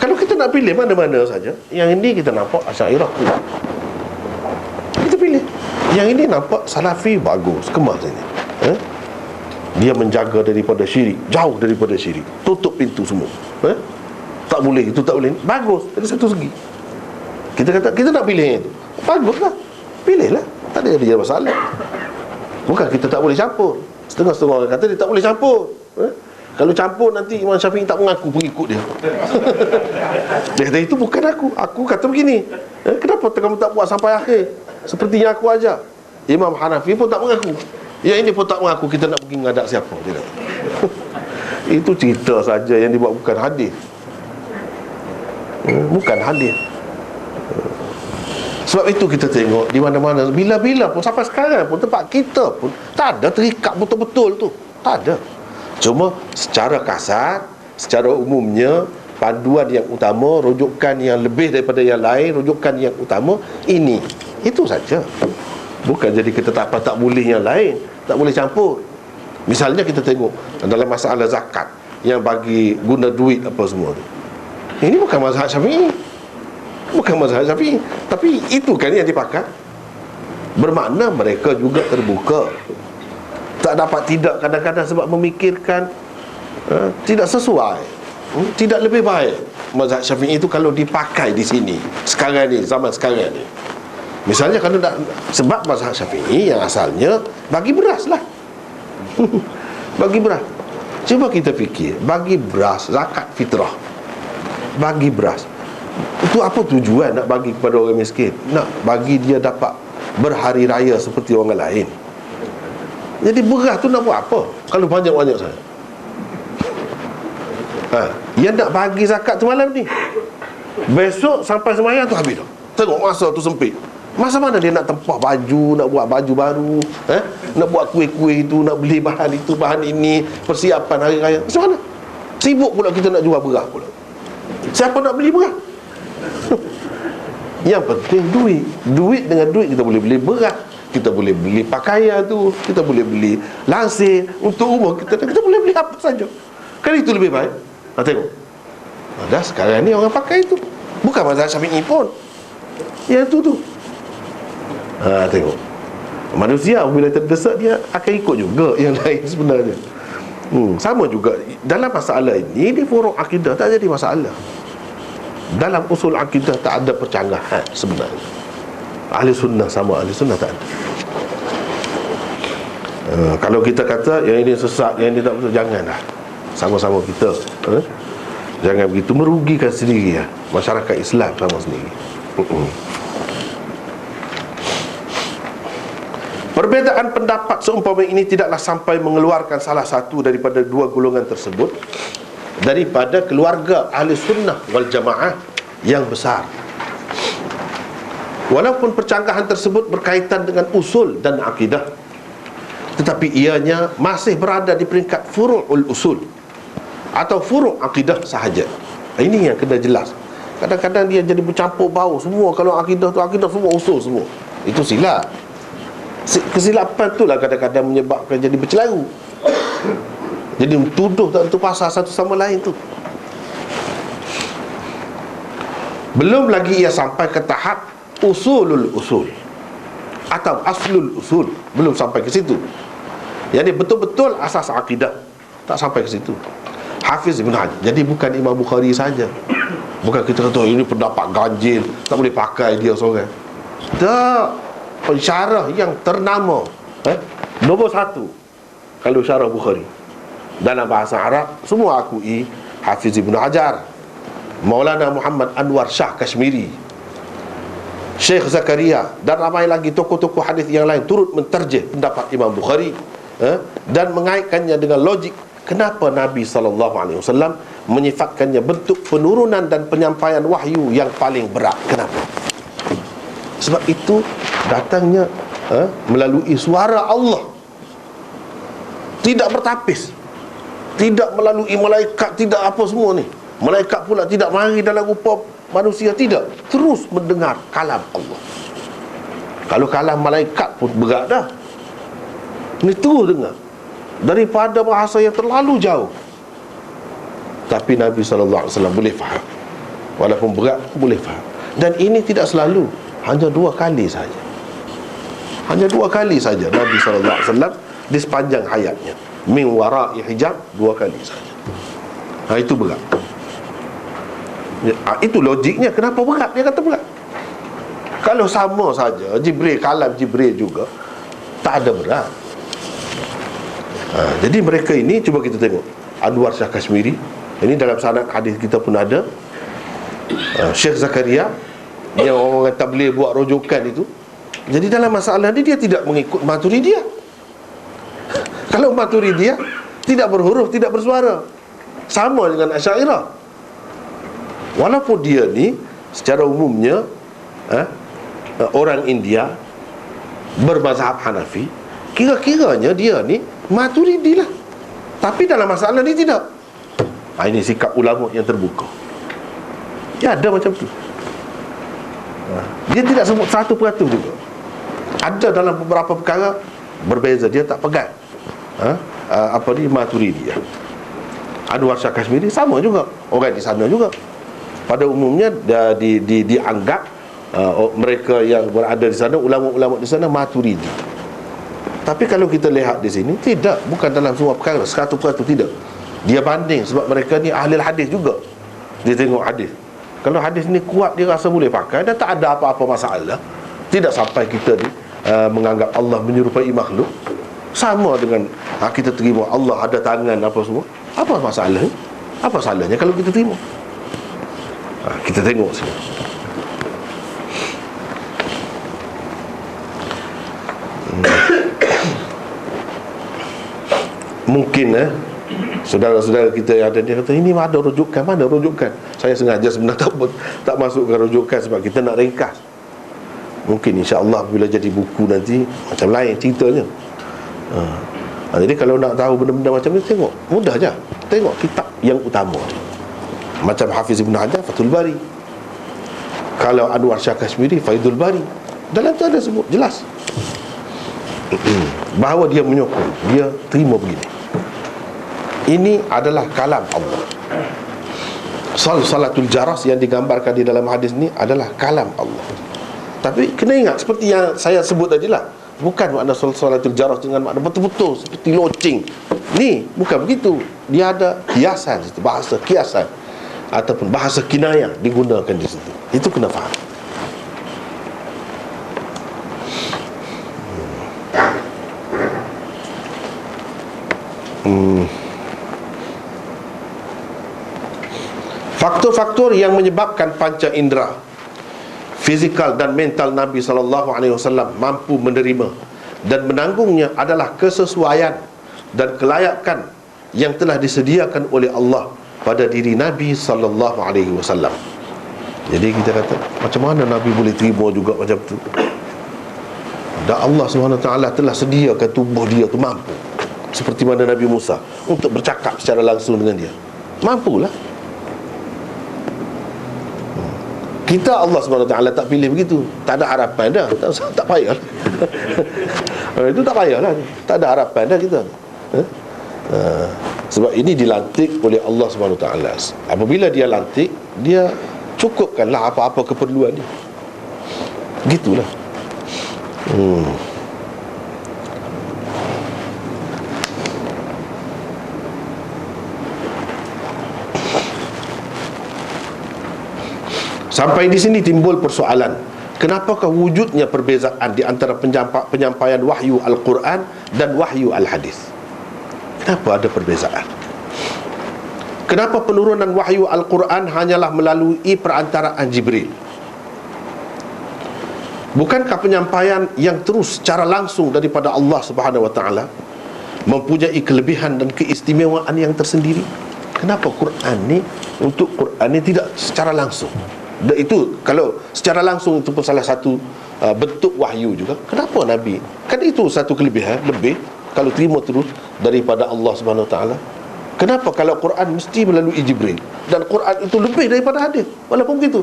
kalau kita nak pilih mana-mana saja, yang ini kita nampak Asy'ariyah tu, kita pilih. Yang ini nampak Salafi bagus, kemas ini. Dia menjaga daripada syirik, jauh daripada syirik, tutup pintu semua. Tak boleh, itu tak boleh. Bagus dari satu segi. Kita kata kita nak pilih yang itu, baguslah, pilihlah, tak ada masalah. Bukan kita tak boleh campur. Setengah-setengah orang kata dia tak boleh campur. Kalau campur nanti Imam Syafi'i tak mengaku pengikut dia. Dia kata itu bukan aku kata begini. Kenapa kamu tak buat sampai akhir seperti yang aku ajar? Imam Hanafi pun tak mengaku, yang ini pun tak mengaku, kita nak pergi menghadap siapa? Dia kata. Itu cerita saja yang dibuat, bukan hadis. Bukan hadis. Sebab itu kita tengok di mana-mana, bila-bila pun sampai sekarang pun tempat kita pun tak ada terikat betul-betul tu. Tak ada. Cuma secara kasar, secara umumnya, panduan yang utama, rujukan yang lebih daripada yang lain, rujukan yang utama ini, itu saja. Bukan jadi kita tak boleh yang lain, tak boleh campur. Misalnya kita tengok dalam masalah zakat, yang bagi guna duit apa semua tu, ini bukan mazhab Syafi'i, bukan mazhab Syafi'i, tapi itu kan yang dipakai. Bermakna mereka juga terbuka. Tak dapat tidak kadang-kadang sebab memikirkan tidak sesuai, tidak lebih baik mazhab Syafi'i itu kalau dipakai di sini sekarang ni, zaman sekarang ni. Misalnya kalau nak, sebab mazhab Syafi'i yang asalnya bagi beras lah. Bagi beras. Cuba kita fikir, bagi beras, zakat fitrah, bagi beras, itu apa tujuan nak bagi kepada orang miskin? Nak bagi dia dapat berhari raya seperti orang lain. Jadi beras tu nak buat apa kalau banyak-banyak sangat? Yang nak bagi zakat tu malam ni, besok sampai sembahyang tu habis dah. Tengok masa tu sempit. Masa mana dia nak tempah baju, nak buat baju baru, nak buat kuih-kuih itu, nak beli bahan itu, bahan ini, persiapan hari raya. Macam mana? Sibuk pula kita nak jual beras pula. Siapa nak beli beras? Yang penting duit. Duit, dengan duit kita boleh beli beras, kita boleh beli pakaian tu, kita boleh beli lansir untuk rumah kita boleh beli apa saja. Kan itu lebih baik. Tengok, dah sekarang ni orang pakai itu. Bukan mazhab Syafi'i pun, yang tu. Tengok, manusia bila terdesak dia akan ikut juga yang lain sebenarnya. Sama juga dalam masalah ini, di furuk akidah tak jadi masalah. Dalam usul akidah tak ada percanggahan sebenarnya. Ahli sunnah sama ahli sunnah tak ada. Kalau kita kata yang ini sesat, yang ini tak betul, janganlah. Sama-sama kita jangan begitu, merugikan sendiri ya, masyarakat Islam sama sendiri. Perbezaan pendapat seumpama ini tidaklah sampai mengeluarkan salah satu daripada dua golongan tersebut daripada keluarga ahli sunnah wal jamaah yang besar. Walaupun percanggahan tersebut berkaitan dengan usul dan akidah, tetapi ianya masih berada di peringkat furu'ul usul atau furu' akidah sahaja. Ini yang kena jelas. Kadang-kadang dia jadi bercampur bau semua. Kalau akidah tu akidah, semua usul semua. Itu silap. Kesilapan itulah kadang-kadang menyebabkan jadi bercelaru. Jadi tuduh tak tentu pasal satu sama lain tu. Belum lagi ia sampai ke tahap usulul usul atau aslul usul. Belum sampai ke situ. Jadi betul-betul asas akidah, tak sampai ke situ. Hafiz Ibn Hajar. Jadi bukan Imam Bukhari saja. Bukan kita kata ini pendapat ganjil, tak boleh pakai dia seorang. Tak. Pensyarah yang ternama, nombor satu kalau syarah Bukhari dalam bahasa Arab, semua akui Hafiz Ibn Hajar, Maulana Muhammad Anwar Shah Kashmiri, Syekh Zakaria, dan ramai lagi tokoh-tokoh hadis yang lain turut menterjeh pendapat Imam Bukhari, dan mengaitkannya dengan logik kenapa Nabi SAW menyifatkannya bentuk penurunan dan penyampaian wahyu yang paling berat. Kenapa? Sebab itu datangnya melalui suara Allah, tidak bertapis, tidak melalui malaikat, tidak apa semua ni. Malaikat pula tidak mari dalam rupa manusia, tidak, terus mendengar kalam Allah. Kalau kalam malaikat pun berat dah, ni terus dengar daripada bahasa yang terlalu jauh. Tapi Nabi SAW boleh faham, walaupun berat boleh faham. Dan ini tidak selalu, hanya 2 kali saja. Hanya 2 kali saja Nabi SAW di sepanjang hayatnya, min wara'i hijab, 2 kali saja. Itu berat. Itu logiknya kenapa berat. Dia kata berat. Kalau sama saja Jibril, kalam Jibril juga, tak ada berat. Jadi mereka ini, cuba kita tengok Anwar Shah Kashmiri, ini dalam sanad hadis kita pun ada. Syekh Zakaria, yang orang tabligh buat rujukan itu. Jadi dalam masalah ni dia tidak mengikut Maturidiyah. Kalau Maturidiyah tidak berhuruf, tidak bersuara, sama dengan Asy'ariyah. Walaupun dia ni secara umumnya orang India bermazhab Hanafi, kira-kiranya dia ni Maturidi lah. Tapi dalam masalah ni tidak. Ini sikap ulama yang terbuka. Ya, ada macam tu. Dia tidak sebut 100% juga. Ada dalam beberapa perkara berbeza, dia tak pegang Maturidi. Anwar Shah Kashmiri sama juga, orang di sana juga. Pada umumnya dianggap mereka yang berada di sana, ulama-ulama di sana, Maturidi. Tapi kalau kita lihat di sini, tidak, bukan dalam semua perkara 100% tidak. Dia banding, sebab mereka ni ahli hadis juga. Dia tengok hadis, kalau hadis ni kuat, dia rasa boleh pakai, dan tak ada apa-apa masalah. Tidak sampai kita ni menganggap Allah menyerupai makhluk. Sama dengan kita terima Allah ada tangan apa semua. Apa masalahnya? Apa salahnya kalau kita terima? Kita tengok sini. Mungkin saudara-saudara kita yang ada, dia kata ini ada rujukan, mana rujukan? Saya sengaja sebenarnya tak masukkan rujukan sebab kita nak ringkas. Mungkin insya-Allah bila jadi buku nanti macam lain ceritanya. Jadi kalau nak tahu benda-benda macam ni, tengok, mudah je. Tengok kitab yang utama. Macam Hafiz Ibn Hajar, Fathul Bari. Kalau Anwar Shah Kashmiri, Faidul Bari. Dalam tu ada sebut jelas bahawa dia menyokong, dia terima begini. Ini adalah kalam Allah. Salatul jaras yang digambarkan di dalam hadis ni adalah kalam Allah. Tapi kena ingat, seperti yang saya sebut tadi lah, bukan makna salatul jaras dengan makna betul-betul seperti loceng. Ni bukan begitu. Dia ada kiasan, bahasa kiasan ataupun bahasa kinayah digunakan di situ. Itu kena faham. Faktor-faktor yang menyebabkan panca indera, fizikal dan mental Nabi SAW mampu menerima dan menanggungnya adalah kesesuaian dan kelayakan yang telah disediakan oleh Allah pada diri Nabi SAW. Jadi kita kata, macam mana Nabi boleh terima juga macam tu? Dan Allah SWT telah sediakan tubuh dia tu mampu, seperti mana Nabi Musa untuk bercakap secara langsung dengan dia. Mampulah. Kita Allah SWT tak pilih begitu. Tak ada harapan dah. Tak payah. Itu tak payah lah. Tak ada harapan dah kita. Sebab ini dilantik oleh Allah SWT. Apabila dia lantik, dia cukupkanlah apa-apa keperluan dia. Gitulah. Sampai di sini timbul persoalan, Kenapakah wujudnya perbezaan di antara penyampaian wahyu Al-Quran dan wahyu Al-Hadis? Kenapa ada perbezaan? Kenapa penurunan wahyu Al-Quran hanyalah melalui perantaraan Jibril? Bukankah penyampaian yang terus secara langsung daripada Allah Subhanahu wa taala mempunyai kelebihan dan keistimewaan yang tersendiri? Kenapa Quran ni, untuk Quran ni tidak secara langsung? Dan itu, kalau secara langsung itu pun salah satu bentuk wahyu juga. Kenapa Nabi? Kan itu satu kelebihan lebih kalau terima terus daripada Allah Subhanahu wa taala. Kenapa kalau Quran mesti melalui Jibril, dan Quran itu lebih daripada hadis walaupun begitu?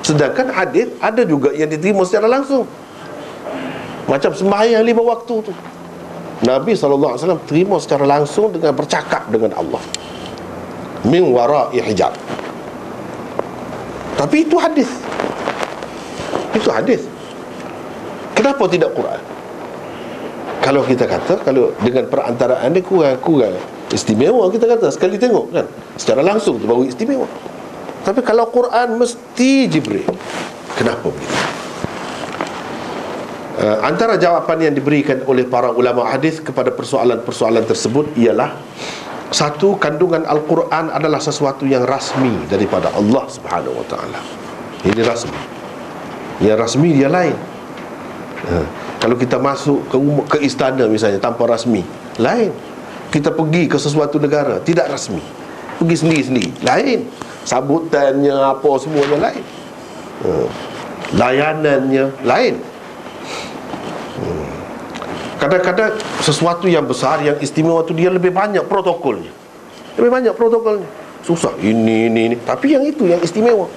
Sedangkan hadis ada juga yang diterima secara langsung. Macam sembahyang 5 waktu tu, Nabi SAW terima secara langsung dengan bercakap dengan Allah min wara'i hijab. Tapi itu hadis. Itu hadis. Kenapa tidak Quran? Kalau kita kata, kalau dengan perantaraan dia kurang istimewa, kita kata sekali tengok kan, secara langsung tu baru istimewa. Tapi kalau Quran mesti Jibril. Kenapa begitu? Antara jawapan yang diberikan oleh para ulama hadis kepada persoalan-persoalan tersebut ialah, satu, kandungan Al-Quran adalah sesuatu yang rasmi daripada Allah Subhanahu wa taala. Ini rasmi. Yang rasmi dia lain. Kalau kita masuk ke istana misalnya tanpa rasmi, lain. Kita pergi ke sesuatu negara tidak rasmi, pergi sendiri-sendiri, lain. Sambutannya apa semuanya lain. Layanannya lain. Kadang-kadang sesuatu yang besar, yang istimewa tu dia lebih banyak protokolnya. Lebih banyak protokolnya. Susah ini. Tapi yang itu yang istimewa.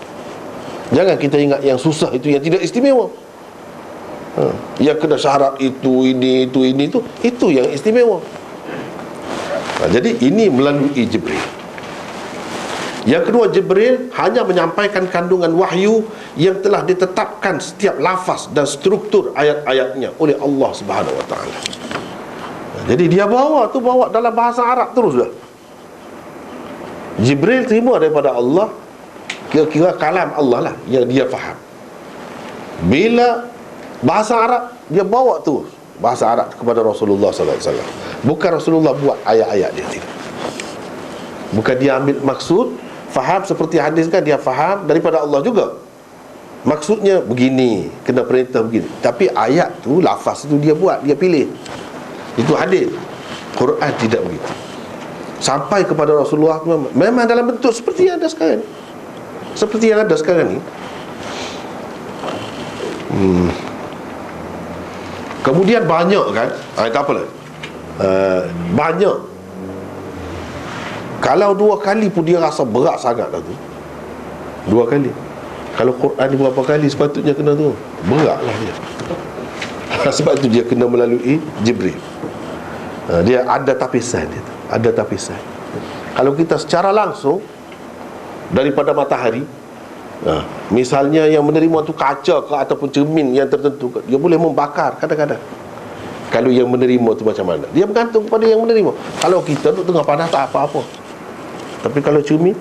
Jangan kita ingat yang susah itu yang tidak istimewa. Yang kena syarat itu, ini, itu yang istimewa. Jadi ini melalui Jibril. Yang kedua, Jibril hanya menyampaikan kandungan wahyu yang telah ditetapkan setiap lafaz dan struktur ayat-ayatnya oleh Allah Subhanahu wa taala. Jadi dia bawa dalam bahasa Arab terus dah. Jibril terima daripada Allah, kira-kira kalam Allah lah yang dia faham. Bila bahasa Arab, dia bawa terus bahasa Arab kepada Rasulullah sallallahu alaihi wasallam. Bukan Rasulullah buat ayat-ayat dia, tidak. Bukan dia ambil maksud, faham seperti hadis kan, dia faham daripada Allah juga. Maksudnya begini, kena perintah begini. Tapi ayat tu, lafaz tu dia buat, dia pilih. Itu hadis. Quran tidak begitu. Sampai kepada Rasulullah memang dalam bentuk seperti yang ada sekarang. Seperti yang ada sekarang ni. Kemudian banyak kan, tak apalah, banyak. Kalau 2 kali pun dia rasa berat sangat dah tu. 2 kali. Kalau Quran ni berapa kali sepatutnya kena tu, beratlah dia. Sebab tu dia kena melalui Jibril. Dia ada tapisan dia tu. Ada tapisan. Kalau kita secara langsung daripada matahari, misalnya yang menerima tu kaca ke ataupun cermin yang tertentu, dia boleh membakar kadang-kadang. Kalau yang menerima tu macam mana, dia bergantung kepada yang menerima. Kalau kita duduk tengah panas tak apa-apa. Tapi kalau cermin,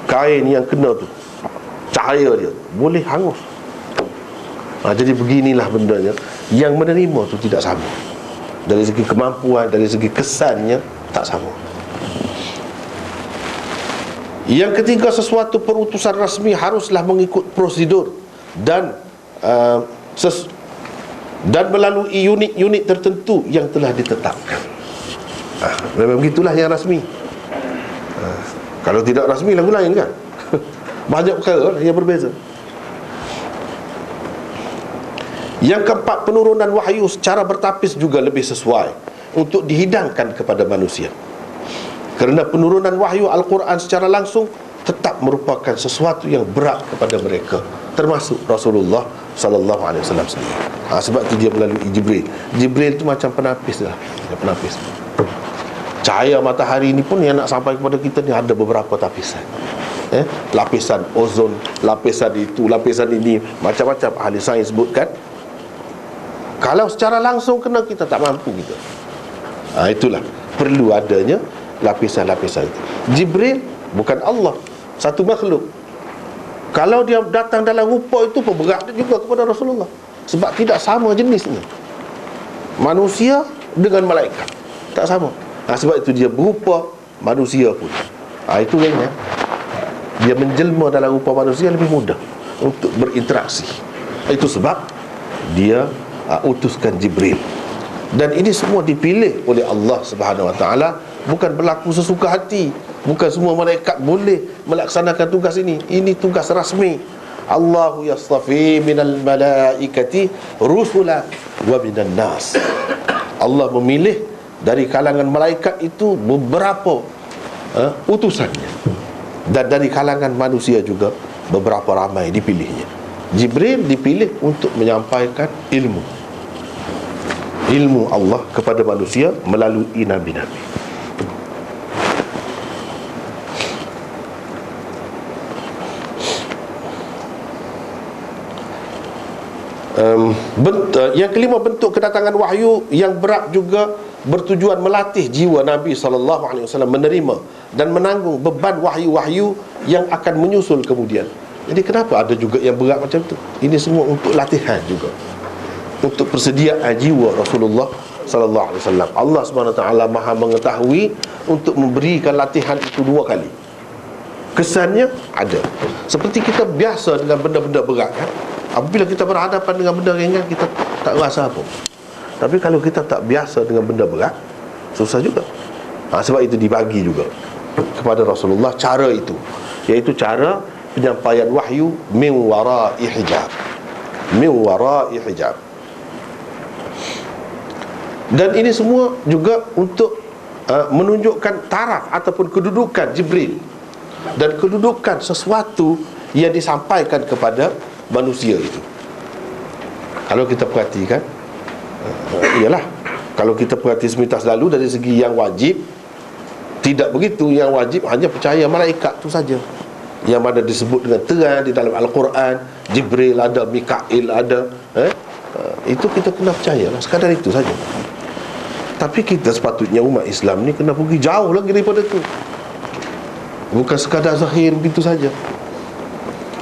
kain yang kena tu, cahaya dia boleh hangus. Jadi beginilah bendanya. Yang menerima tu tidak sama. Dari segi kemampuan, dari segi kesannya tak sama. Yang ketiga, sesuatu perutusan rasmi haruslah mengikut prosedur dan melalui unit-unit tertentu yang telah ditetapkan. Memang begitulah yang rasmi. Kalau tidak rasmi lagu lain kan. Banyak perkara yang berbeza. Yang keempat, penurunan wahyu secara bertapis juga lebih sesuai untuk dihidangkan kepada manusia. Kerana penurunan wahyu Al-Quran secara langsung tetap merupakan sesuatu yang berat kepada mereka, termasuk Rasulullah sallallahu alaihi wasallam sendiri. Sebab tu dia melalui Jibril. Jibril tu macam penapis lah. Penapis. Cahaya matahari ni pun yang nak sampai kepada kita ni ada beberapa tapisan. Lapisan ozon, lapisan itu, lapisan ini, macam-macam ahli sains sebutkan. Kalau secara langsung kena, kita tak mampu kita. Itulah perlu adanya lapisan-lapisan itu. Jibril bukan Allah, satu makhluk. Kalau dia datang dalam rupa itu pun berat juga kepada Rasulullah, sebab tidak sama jenisnya manusia dengan malaikat, tak sama. Sebab itu dia berupa manusia pun. Itu lainnya. Dia menjelma dalam rupa manusia lebih mudah untuk berinteraksi. Itu sebab dia utuskan Jibril. Dan ini semua dipilih oleh Allah Subhanahu Wa Taala, bukan berlaku sesuka hati. Bukan semua malaikat boleh melaksanakan tugas ini. Ini tugas rasmi. Allahu yastafi minal malaikati rusula wa minan nas. Allah memilih dari kalangan malaikat itu beberapa utusannya, dan dari kalangan manusia juga beberapa ramai dipilihnya. Jibril dipilih untuk menyampaikan ilmu Allah kepada manusia melalui nabi-nabi. Yang kelima, bentuk kedatangan wahyu yang berat juga bertujuan melatih jiwa Nabi SAW menerima dan menanggung beban wahyu-wahyu yang akan menyusul kemudian. Jadi kenapa ada juga yang berat macam tu? Ini semua untuk latihan juga, untuk persediaan jiwa Rasulullah SAW. Allah SWT Maha mengetahui untuk memberikan latihan itu 2 kali. Kesannya ada. Seperti kita biasa dengan benda-benda berat, kan? Apabila kita berhadapan dengan benda ringan, kita tak rasa apa. Tapi kalau kita tak biasa dengan benda berat, susah juga. Sebab itu dibagi juga kepada Rasulullah cara itu, iaitu cara penyampaian wahyu min wara'i hijab. Min wara'i hijab. Dan ini semua juga untuk menunjukkan taraf ataupun kedudukan Jibril dan kedudukan sesuatu yang disampaikan kepada manusia itu. Kalau kita perhatikan, ialah kalau kita perhati semintas lalu, dari segi yang wajib tidak begitu. Yang wajib hanya percaya malaikat tu saja, yang mana disebut dengan terang di dalam Al-Quran. Jibril ada, Mikail ada, itu kita kena percaya lah, sekadar itu saja. Tapi kita sepatutnya umat Islam ni kena pergi jauh lagi daripada itu. Bukan sekadar zahir begitu saja.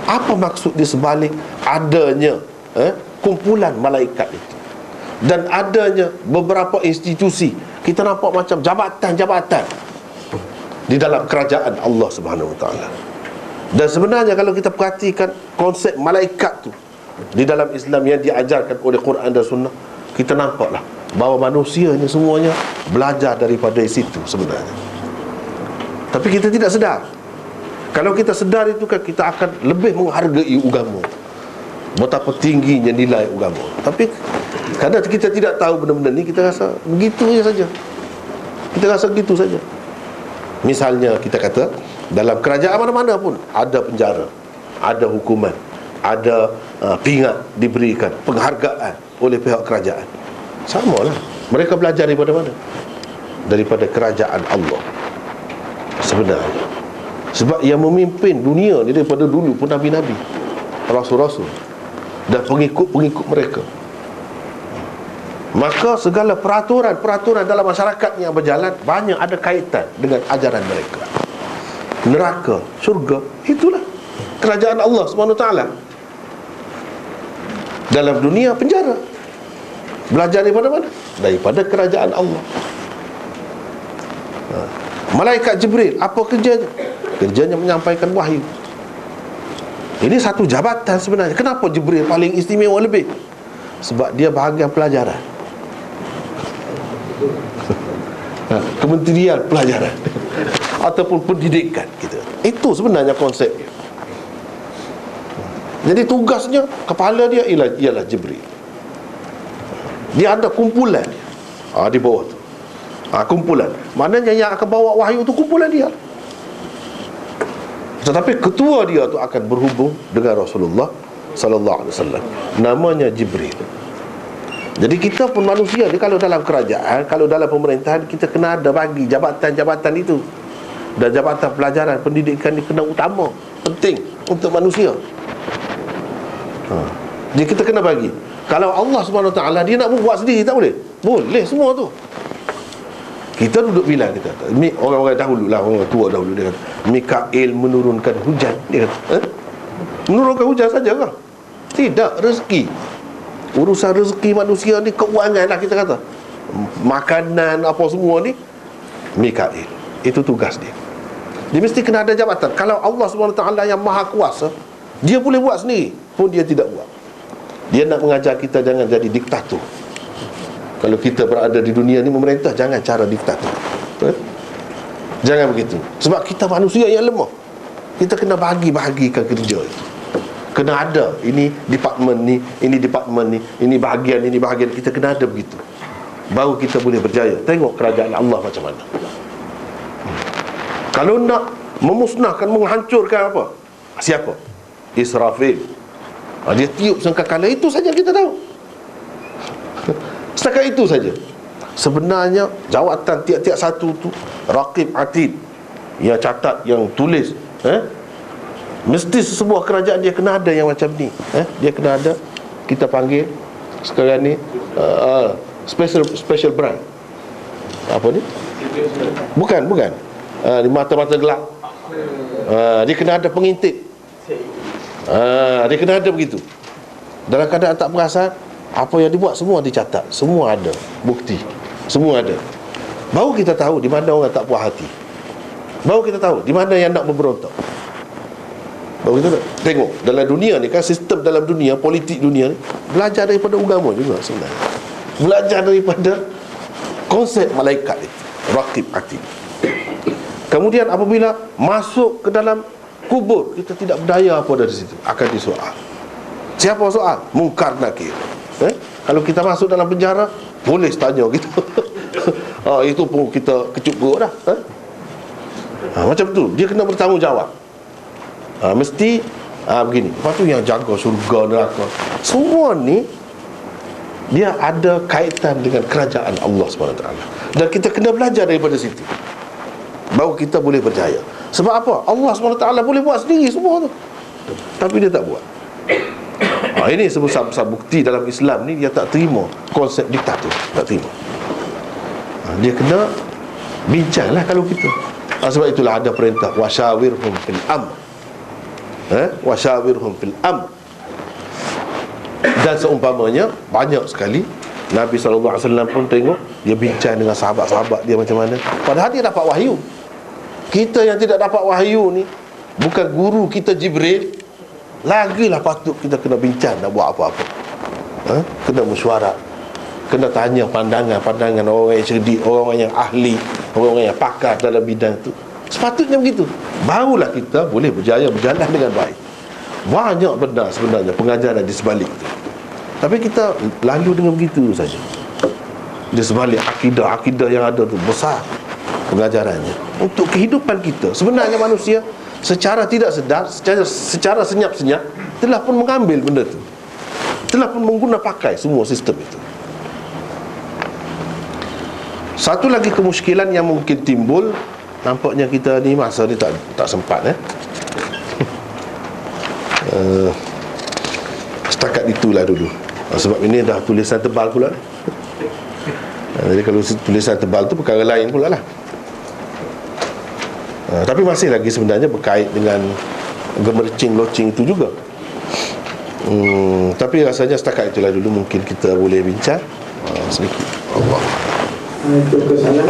Apa maksud di sebalik adanya kumpulan malaikat itu, dan adanya beberapa institusi? Kita nampak macam jabatan-jabatan di dalam kerajaan Allah Subhanahu Wa Taala. Dan sebenarnya kalau kita perhatikan konsep malaikat tu di dalam Islam yang diajarkan oleh Quran dan Sunnah, kita nampaklah bahawa manusia ni semuanya belajar daripada situ sebenarnya. Tapi kita tidak sedar. Kalau kita sedar itu kan, kita akan lebih menghargai agama, betapa tingginya nilai agama. Tapi kadang kita tidak tahu benda-benda ni, kita rasa begitu saja. Kita rasa begitu saja. Misalnya kita kata, dalam kerajaan mana-mana pun ada penjara, ada hukuman, ada pingat diberikan, penghargaan oleh pihak kerajaan. Samalah. Mereka belajar daripada mana? Daripada kerajaan Allah sebenarnya. Sebab yang memimpin dunia ni daripada dulu pun nabi-nabi, rasul-rasul dan pengikut-pengikut mereka. Maka segala peraturan dalam masyarakat yang berjalan banyak ada kaitan dengan ajaran mereka. Neraka, syurga, itulah kerajaan Allah SWT. Dalam dunia, penjara. Belajar daripada mana? Daripada kerajaan Allah. Malaikat Jibril, apa kerjanya? Kerjanya menyampaikan wahyu. Ini satu jabatan sebenarnya. Kenapa Jibril paling istimewa lebih? Sebab dia bahagian pelajaran. Kementerian Pelajaran ataupun pendidikan kita. Itu sebenarnya konsepnya. Jadi tugasnya, kepala dia ialah Jibril. Dia ada kumpulan di bawah tu. Kumpulan. Maknanya yang akan bawa wahyu tu kumpulan dia. Tetapi ketua dia tu akan berhubung dengan Rasulullah sallallahu alaihi wasallam. Namanya Jibril. Jadi kita pun manusia ni, kalau dalam kerajaan, kalau dalam pemerintahan, kita kena ada bagi jabatan-jabatan itu. Dan jabatan pelajaran, pendidikan ni kena utama, penting untuk manusia. Jadi kita kena bagi. Kalau Allah SWT dia nak buat sendiri, tak boleh. Boleh semua tu. Kita duduk bilang, kita orang-orang dahulu lah, orang tua dahulu, dia kata Mikail menurunkan hujan, dia kata Menurunkan hujan saja kah? Tidak, rezeki. Urusan rezeki manusia ni keuangan lah kita kata. Makanan apa semua ni Mikail. Itu tugas dia. Dia mesti kena ada jabatan. Kalau Allah SWT yang maha kuasa, dia boleh buat sendiri, pun dia tidak buat. Dia nak mengajar kita jangan jadi diktator. Kalau kita berada di dunia ni memerintah, jangan cara diktator. Jangan begitu. Sebab kita manusia yang lemah. Kita kena bahagi-bahagikan kerja itu. Kena ada, ini department ni, ini department ni, ini bahagian, kita kena ada begitu. Baru kita boleh berjaya. Tengok kerajaan Allah macam mana. Kalau nak memusnahkan, menghancurkan apa? Siapa? Israfil. Dia tiup sangkakala, itu saja kita tahu. Setakat itu saja. Sebenarnya jawatan tiap-tiap satu tu Raqib Atid, yang catat, yang tulis, mesti sebuah kerajaan dia kena ada yang macam ni. Dia kena ada. Kita panggil sekarang ni special branch. Apa ni? Bukan di mata-mata gelap. Dia kena ada pengintip. Dia kena ada begitu. Dalam keadaan tak perasan, apa yang dibuat semua dicatat, semua ada bukti, semua ada. Baru kita tahu di mana orang tak puas hati. Baru kita tahu di mana yang nak memberontak. Baru kita tengok dalam dunia ni kan, sistem dalam dunia, politik dunia ni belajar daripada agama juga sebenarnya. Belajar daripada konsep malaikat itu, Raqib Atid. Kemudian apabila masuk ke dalam kubur, kita tidak berdaya apa dari situ, akan disoal. Siapa soal? Munkar Nakir. Kalau kita masuk dalam penjara, polis tanya kita. Itu pun kita kecup perut dah. Macam tu, dia kena bertanggungjawab. Mesti begini. Lepas tu yang jaga surga, neraka, semua ni dia ada kaitan dengan kerajaan Allah SWT. Dan kita kena belajar daripada situ, baru kita boleh berjaya. Sebab apa? Allah SWT boleh buat sendiri semua tu, tapi dia tak buat. Ini sebesar-besar bukti dalam Islam ni, dia tak terima konsep diktator. Tak terima. Dia kena bincanglah kalau kita. Sebab itulah ada perintah wasyawirhum fil amr. Wasyawirhum fil amr. Dan seumpamanya banyak sekali Nabi SAW pun tengok, dia bincang dengan sahabat-sahabat dia macam mana. Padahal dia dapat wahyu. Kita yang tidak dapat wahyu ni, bukan guru kita Jibril, lagilah patut kita kena bincang nak buat apa-apa. Kena mesyuarat, kena tanya pandangan orang yang cerdik, orang yang ahli, orang yang pakar dalam bidang tu. Sepatutnya begitu. Barulah kita boleh berjaya berjalan dengan baik. Banyak benda sebenarnya pengajaran di sebalik itu, tapi kita lalu dengan begitu saja. Di sebalik akidah yang ada tu besar pengajarannya untuk kehidupan kita. Sebenarnya manusia secara tidak sedar, secara senyap-senyap telah pun mengambil benda tu, telah pun mengguna pakai semua sistem itu. Satu lagi kemusykilan yang mungkin timbul, nampaknya kita ni masa ni tak sempat setakat itulah dulu. Sebab ini dah tulisan tebal pula. Jadi kalau tulisan tebal tu perkara lain pula lah. Tapi masih lagi sebenarnya berkait dengan gemercing locing itu juga. Tapi rasanya setakat itulah dulu mungkin kita boleh bincang sedikit. Allah. Itu ke sana.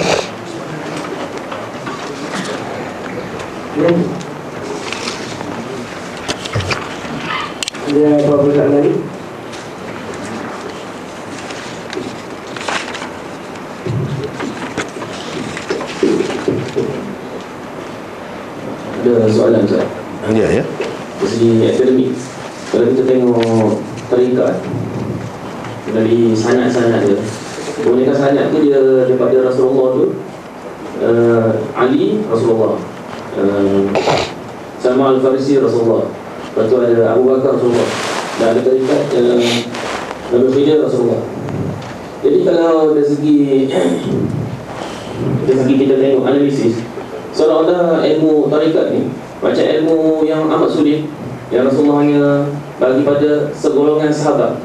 Ada apa pertanyaan lagi? Ada soalan Ustaz. Ya. Dari segi akademik, kalau kita tengok tarikat dari sanad-sanad dia, kebanyakan sanad tu dia daripada Rasulullah tu, Ali Rasulullah, Salman Al-Farisi Rasulullah, lepas tu ada Abu Bakar Rasulullah, dan ada tarikat Nabi Khidir Rasulullah. Jadi kalau dari segi kita tengok analisis, seolah-olah ilmu tarikat ni macam ilmu yang amat sulit, yang Rasulullah hanya bagi pada segolongan sahabat.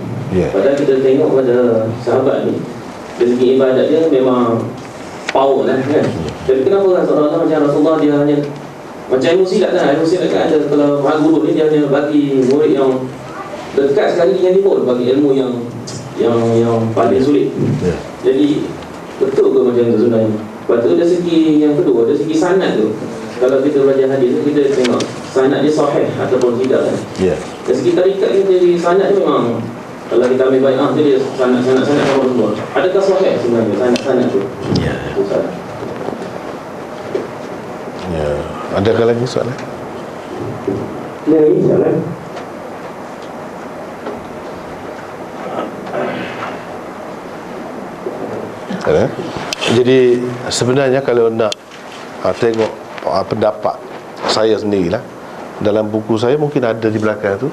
Padahal kita tengok pada sahabat ni, dari segi ibadat dia memang power lah kan. Jadi kenapa seolah-olah macam Rasulullah dia hanya Macam ilmu silat kan, ilmu silat kan ada, kalau mahal guru ni dia hanya bagi murid yang dekat sekali dengan dia pun bagi ilmu yang paling sulit. Jadi betul ke macam tu sebenarnya? Lepas tu dari segi yang kedua, dari segi sanad tu, kalau kita belajar hadis tu kita tengok sanad dia sahih ataupun tidak kan. Dari segi tarikat ni, jadi sanad ni memang kalau kita ambil banyak tu dia sanad sama semua. Adakah sahih sebenarnya sanad tu? Adakah lagi soalan? Ya, ini soalan. Jadi sebenarnya kalau nak tengok pendapat saya sendirilah, dalam buku saya mungkin ada di belakang tu,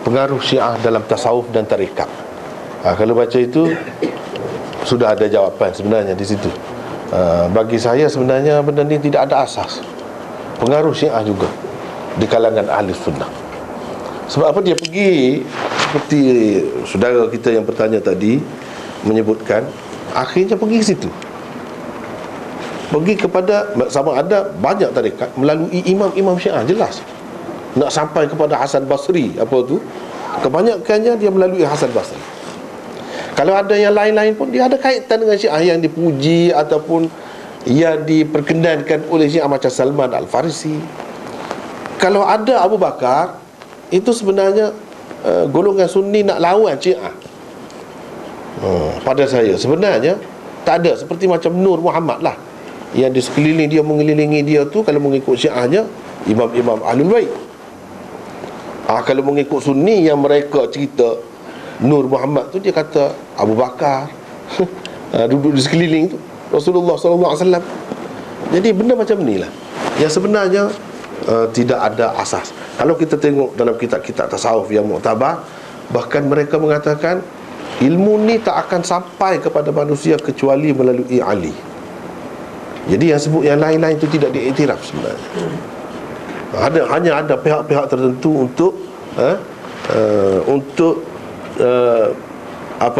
pengaruh Syiah dalam tasawuf dan tarikat. Kalau baca itu sudah ada jawapan sebenarnya di situ. Bagi saya sebenarnya benda ni tidak ada asas. Pengaruh Syiah juga di kalangan ahli sunnah. Sebab apa dia pergi, seperti saudara kita yang bertanya tadi menyebutkan, akhirnya pergi ke situ, pergi kepada sama ada banyak tarikat melalui imam-imam Syiah. Jelas nak sampai kepada Hasan Basri, apa tu, kebanyakannya dia melalui Hasan Basri. Kalau ada yang lain-lain pun dia ada kaitan dengan Syiah yang dipuji ataupun yang diperkenankan oleh Syiah, macam Salman Al-Farisi. Kalau ada Abu Bakar, itu sebenarnya golongan Sunni nak lawan Syiah. Pada saya sebenarnya tak ada, seperti macam Nur Muhammad lah, yang di sekeliling dia, mengelilingi dia tu, kalau mengikut Syiahnya imam-imam Ahlul Bait. Kalau mengikut Sunni yang mereka cerita Nur Muhammad tu, dia kata Abu Bakar duduk di sekeliling tu Rasulullah SAW. Jadi benda macam ni lah yang sebenarnya tidak ada asas. Kalau kita tengok dalam kitab-kitab tasawuf yang muktabar, bahkan mereka mengatakan ilmu ni tak akan sampai kepada manusia kecuali melalui Ali. Jadi yang sebut yang lain-lain itu tidak diiktiraf sebenarnya. Hanya ada pihak-pihak tertentu untuk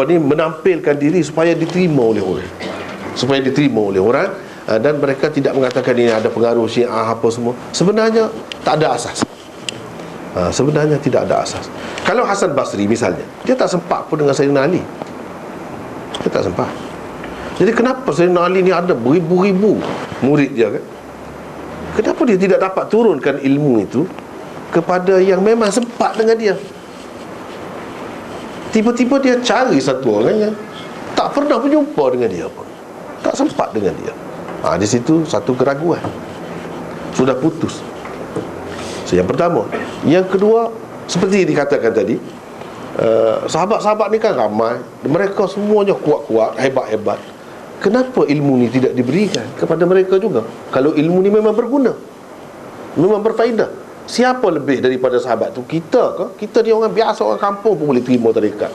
menampilkan diri supaya diterima oleh orang, dan mereka tidak mengatakan ini ada pengaruh Syiah apa semua. Sebenarnya tak ada asas. Sebenarnya tidak ada asas. Kalau Hasan Basri misalnya, dia tak sempat pun dengan Sayyidina Ali. Dia tak sempat. Jadi kenapa Sayyidina Ali ni ada beribu-ribu murid dia kan? Kenapa dia tidak dapat turunkan ilmu itu kepada yang memang sempat dengan dia? Tiba-tiba dia cari satu orang yang tak pernah berjumpa dengan dia pun, tak sempat dengan dia. Di situ satu keraguan, sudah putus. Yang pertama. Yang kedua, seperti dikatakan tadi, sahabat-sahabat ni kan ramai, mereka semuanya kuat-kuat, hebat-hebat. Kenapa ilmu ni tidak diberikan kepada mereka juga? Kalau ilmu ni memang berguna, memang berfaedah, siapa lebih daripada sahabat tu? Kita ke? Kita ni orang biasa, orang kampung pun boleh terima tarikat.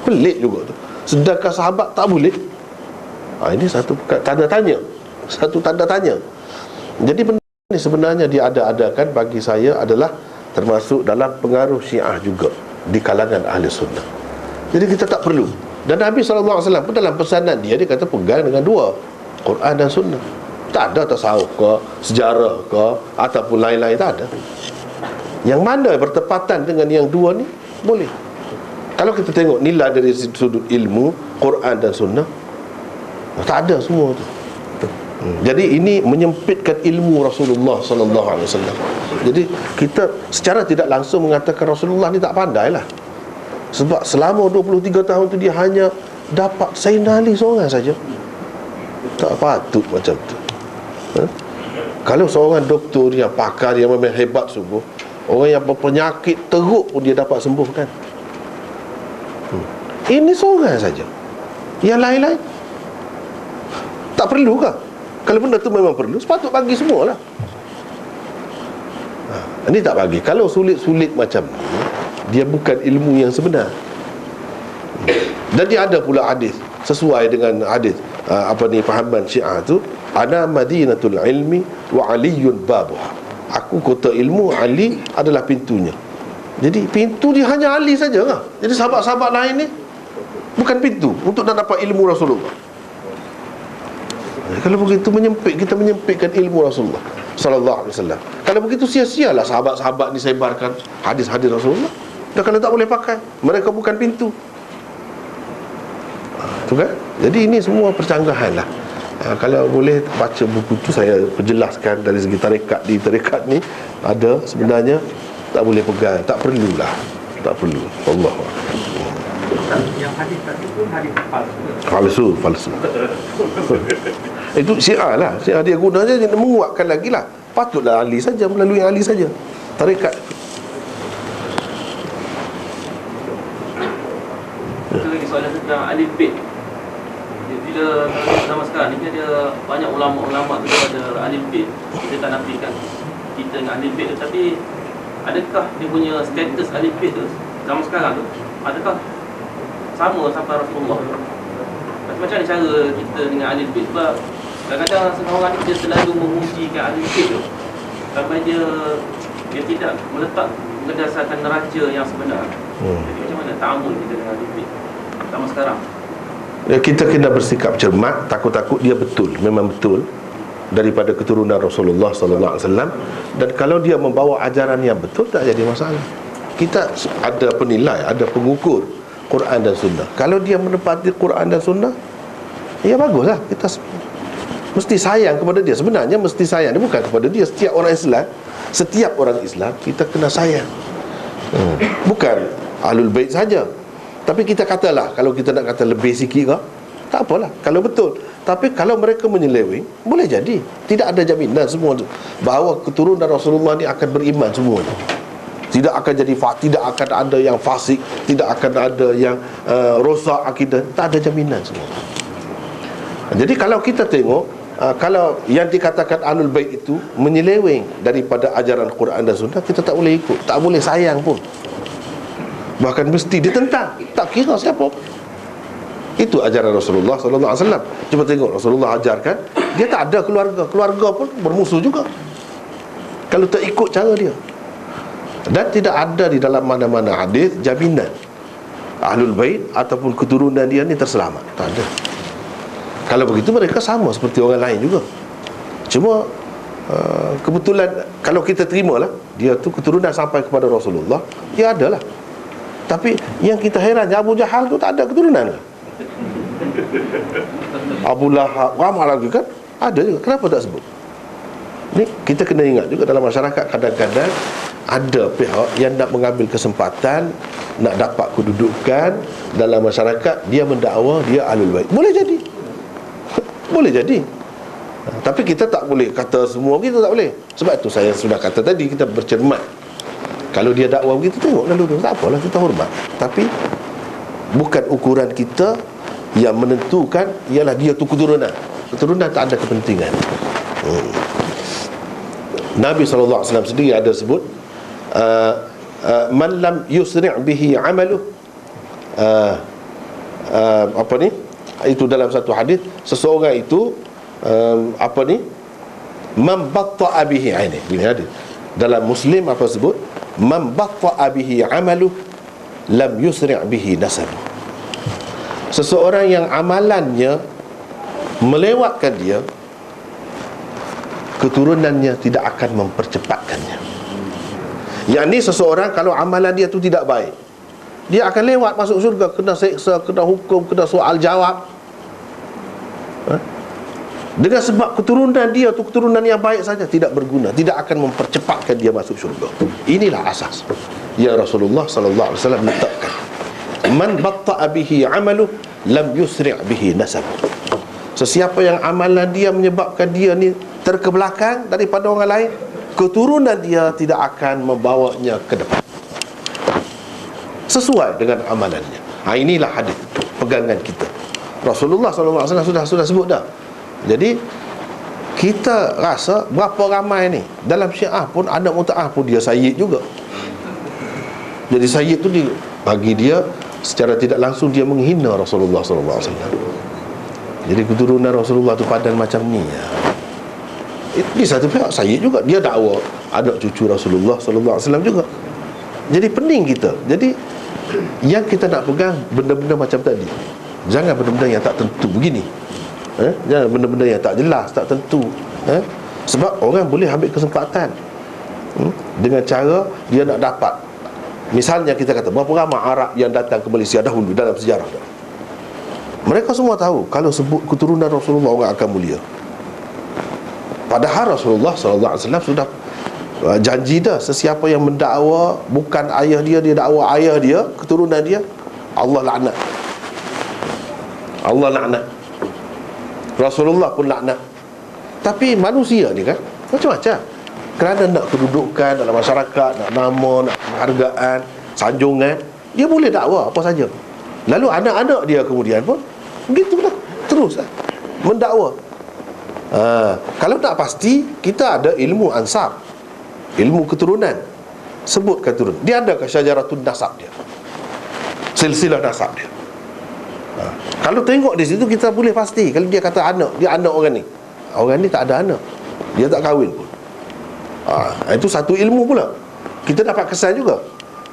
Pelik juga tu. Sedangkan sahabat tak boleh. Ini satu tanda tanya. Satu tanda tanya. Jadi benda ni sebenarnya diada-adakan, bagi saya adalah termasuk dalam pengaruh Syiah juga di kalangan ahli sunnah. Jadi kita tak perlu. Dan Nabi SAW pun dalam pesanan dia kata pegang dengan dua, Quran dan sunnah. Tak ada tasawuf ke, sejarah ke, ataupun lain-lain, tak ada. Yang mana bertepatan dengan yang dua ni, boleh. Kalau kita tengok nilai dari sudut ilmu, Quran dan sunnah, tak ada semua tu. Jadi ini menyempitkan ilmu Rasulullah SAW. Jadi kita secara tidak langsung mengatakan Rasulullah ni tak pandai lah. Sebab selama 23 tahun tu dia hanya dapat Sayyidina Ali seorang saja. Tak patut macam tu. Kalau seorang doktor yang pakar, yang memang hebat sungguh, orang yang berpenyakit teruk pun dia dapat sembuhkan. Ini seorang saja. Yang lain-lain tak perlu ke? Kalau benda tu memang perlu, sepatut bagi semualah. Ini tak bagi. Kalau sulit-sulit macam ni, dia bukan ilmu yang sebenar. Dan dia ada pula hadis sesuai dengan hadis fahaman Syiah tu, ana madinatul ilmi wa aliyun babuha. Aku kota ilmu, Ali adalah pintunya. Jadi pintu dia hanya Ali saja lah. Jadi sahabat-sahabat lain ni bukan pintu untuk nak dapat ilmu Rasulullah. Kalau begitu kita menyempitkan ilmu Rasulullah sallallahu alaihi wasallam. Kalau begitu sia-sialah sahabat-sahabat ni sebarkan hadis-hadis Rasulullah. Dan kalau tak boleh pakai, mereka bukan pintu. Tu kan? Jadi ini semua percanggahan lah. Kalau boleh baca buku tu, saya perjelaskan dari segi tarekat. Di tarekat ni ada sebenarnya tak boleh pegang, tak perlulah. Tak perlu. Allah. Yang hadis tadi pun hadis palsu. Falsu. Itu Syiah lah. Syiah dia guna je, dia menguatkan lagi lah. Patutlah ahli saja, melalui ahli saja. Tarekat. Satu lagi soalan tentang alif bet. Bila zaman sekarang ni ada banyak ulama-ulama tu ada alif bet. Kita tak nafikan kita dengan alif bet tu, tapi adakah dia punya status alif bet tu zaman sekarang tu, adakah sama sampai Rasulullah? Macam mana cara kita dengan alif bet? Sebab kadang-kadang setengah orang ni dia selalu memujikan alif bet tu sampai dia tidak meletak berdasarkan neraca yang sebenar. Jadi macam mana ta'amul kita dengan alif bet zaman sekarang? Ya, kita kena bersikap cermat. Takut-takut dia betul, memang betul daripada keturunan Rasulullah sallallahu alaihi wasallam. Dan kalau dia membawa ajaran yang betul, tak jadi masalah. Kita ada penilai, ada pengukur Quran dan Sunnah. Kalau dia menepati Quran dan Sunnah, ya baguslah. Kita mesti sayang kepada dia. Sebenarnya mesti sayang, dia bukan kepada dia. Setiap orang Islam kita kena sayang. Bukan Ahlul Bait saja. Tapi kita katalah, kalau kita nak kata lebih sikit ke, tak apalah, kalau betul. Tapi kalau mereka menyeleweng, boleh jadi. Tidak ada jaminan semua bahawa keturunan Rasulullah ni akan beriman semuanya. Tidak akan jadi tidak akan ada yang fasik, tidak akan ada yang rosak akidah. Tak ada jaminan semua. Jadi kalau kita tengok, kalau yang dikatakan Ahlul Bait itu menyeleweng daripada ajaran Quran dan Sunnah, kita tak boleh ikut, tak boleh sayang pun. Bahkan mesti ditentang, tak kira siapa. Itu ajaran Rasulullah sallallahu alaihi wasallam. Cuba tengok Rasulullah ajarkan, dia tak ada keluarga pun bermusuh juga kalau tak ikut cara dia. Dan tidak ada di dalam mana-mana hadis jaminan Ahlul Bait ataupun keturunan dia ni terselamat. Tak ada. Kalau begitu mereka sama seperti orang lain juga. Cuma kebetulan kalau kita terimalah dia tu keturunan sampai kepada Rasulullah, ya adalah. Tapi yang kita heran, Abu Jahal tu tak ada keturunan ke? Abu Lahab, ramai lagi kan? Ada juga. Kenapa tak sebut? Ni kita kena ingat juga, dalam masyarakat kadang-kadang ada pihak yang nak mengambil kesempatan, nak dapat kedudukan dalam masyarakat. Dia mendakwa dia Ahlul Bait. Boleh jadi. Boleh jadi. Tapi kita tak boleh kata semua, kita tak boleh. Sebab tu saya sudah kata tadi, kita bercermat. Kalau dia dakwa begitu, tengok lalu tu, tak apalah, kita hormat. Tapi bukan ukuran kita yang menentukan ialah dia tu keturunan. Keturunan tak ada kepentingan. Nabi SAW sendiri ada sebut, man lam yusri' bihi amaluh, apa ni, itu dalam satu hadis, seseorang itu man batta'a bihi, ini hadis dalam Muslim apa sebut, man batta'a bihi amaluh lam yusri' bihi nasab. Seseorang yang amalannya melewatkan dia, keturunannya tidak akan mempercepatkannya. Yang ni seseorang kalau amalan dia tu tidak baik, dia akan lewat masuk syurga, kena seksa, kena hukum, kena soal jawab. Dengan sebab keturunan dia tu keturunan yang baik saja, tidak berguna, tidak akan mempercepatkan dia masuk syurga. Inilah asas yang Rasulullah sallallahu alaihi wasallam letakkan. Man batta'a bihi 'amaluhu lam yusri' bihi nasab. Sesiapa yang amalan dia menyebabkan dia ni terkebelakang daripada orang lain, keturunan dia tidak akan membawanya ke depan sesuai dengan amalannya. Inilah hadis pegangan kita. Rasulullah sallallahu alaihi wasallam sudah sebut dah. Jadi kita rasa berapa ramai ni dalam Syiah pun, anak Mu'ta'ah pun dia sayyid juga. Jadi sayyid tu bagi dia secara tidak langsung dia menghina Rasulullah sallallahu alaihi wasallam. Jadi keturunan Rasulullah tu padan macam ni ya. Di satu pihak sayyid juga, dia dakwa anak cucu Rasulullah sallallahu alaihi wasallam juga. Jadi pening kita. Jadi yang kita nak pegang benda-benda macam tadi. Jangan benda-benda yang tak tentu begini. Jangan benda-benda yang tak jelas, tak tentu. Sebab orang boleh ambil kesempatan dengan cara dia nak dapat. Misalnya kita kata berapa ramai Arab yang datang ke Malaysia dahulu dalam sejarah. Mereka semua tahu kalau sebut keturunan Rasulullah orang akan mulia. Padahal Rasulullah SAW sudah janji dah, sesiapa yang mendakwa bukan ayah dia, dia dakwa ayah dia, keturunan dia, Allah laknat. Allah laknat. Rasulullah pun laknat. Tapi manusia ni kan macam-macam. Kerana nak kedudukan dalam masyarakat, nak nama, nak penghargaan, sanjungan, dia boleh dakwa apa saja. Lalu anak-anak dia kemudian pun begitulah, terus mendakwa. Kalau nak pasti, kita ada ilmu ansab, ilmu keturunan. Sebutkan turun, dia ada ke syajaratun nasab dia, silsilah nasab dia. Kalau tengok di situ kita boleh pasti. Kalau dia kata anak, dia anak orang ni tak ada anak, dia tak kahwin pun. Itu satu ilmu pula. Kita dapat kesan juga.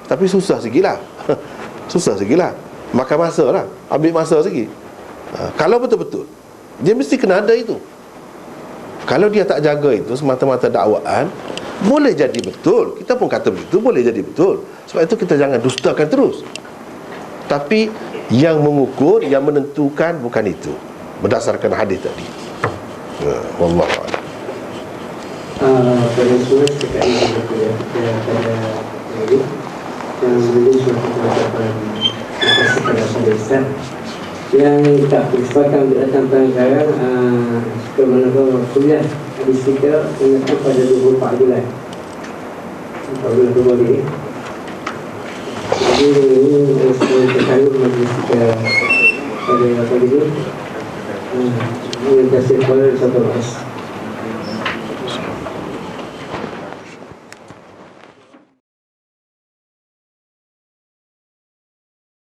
Tapi susah sikit lah. Susah sikit lah. Makan masa lah, ambil masa sikit. Kalau betul-betul dia mesti kena ada itu. Kalau dia tak jaga itu semata-mata dakwaan, boleh jadi betul. Kita pun kata begitu, boleh jadi betul. Sebab itu kita jangan dustakan terus. Tapi yang mengukur, yang menentukan bukan itu, berdasarkan hadis tadi. Wallahu a'lam. Pada surah sekarang ini pada ini yang menulis suatu ucapan kepada Palestin yang tak kesempatan untuk datang pelanggaran ke mana kuliah hadis kita menetap pada 24 Julai 2022 ini. Jadi ini terkait majlis kita pada pagi ini menentasi Kuala Lumpur.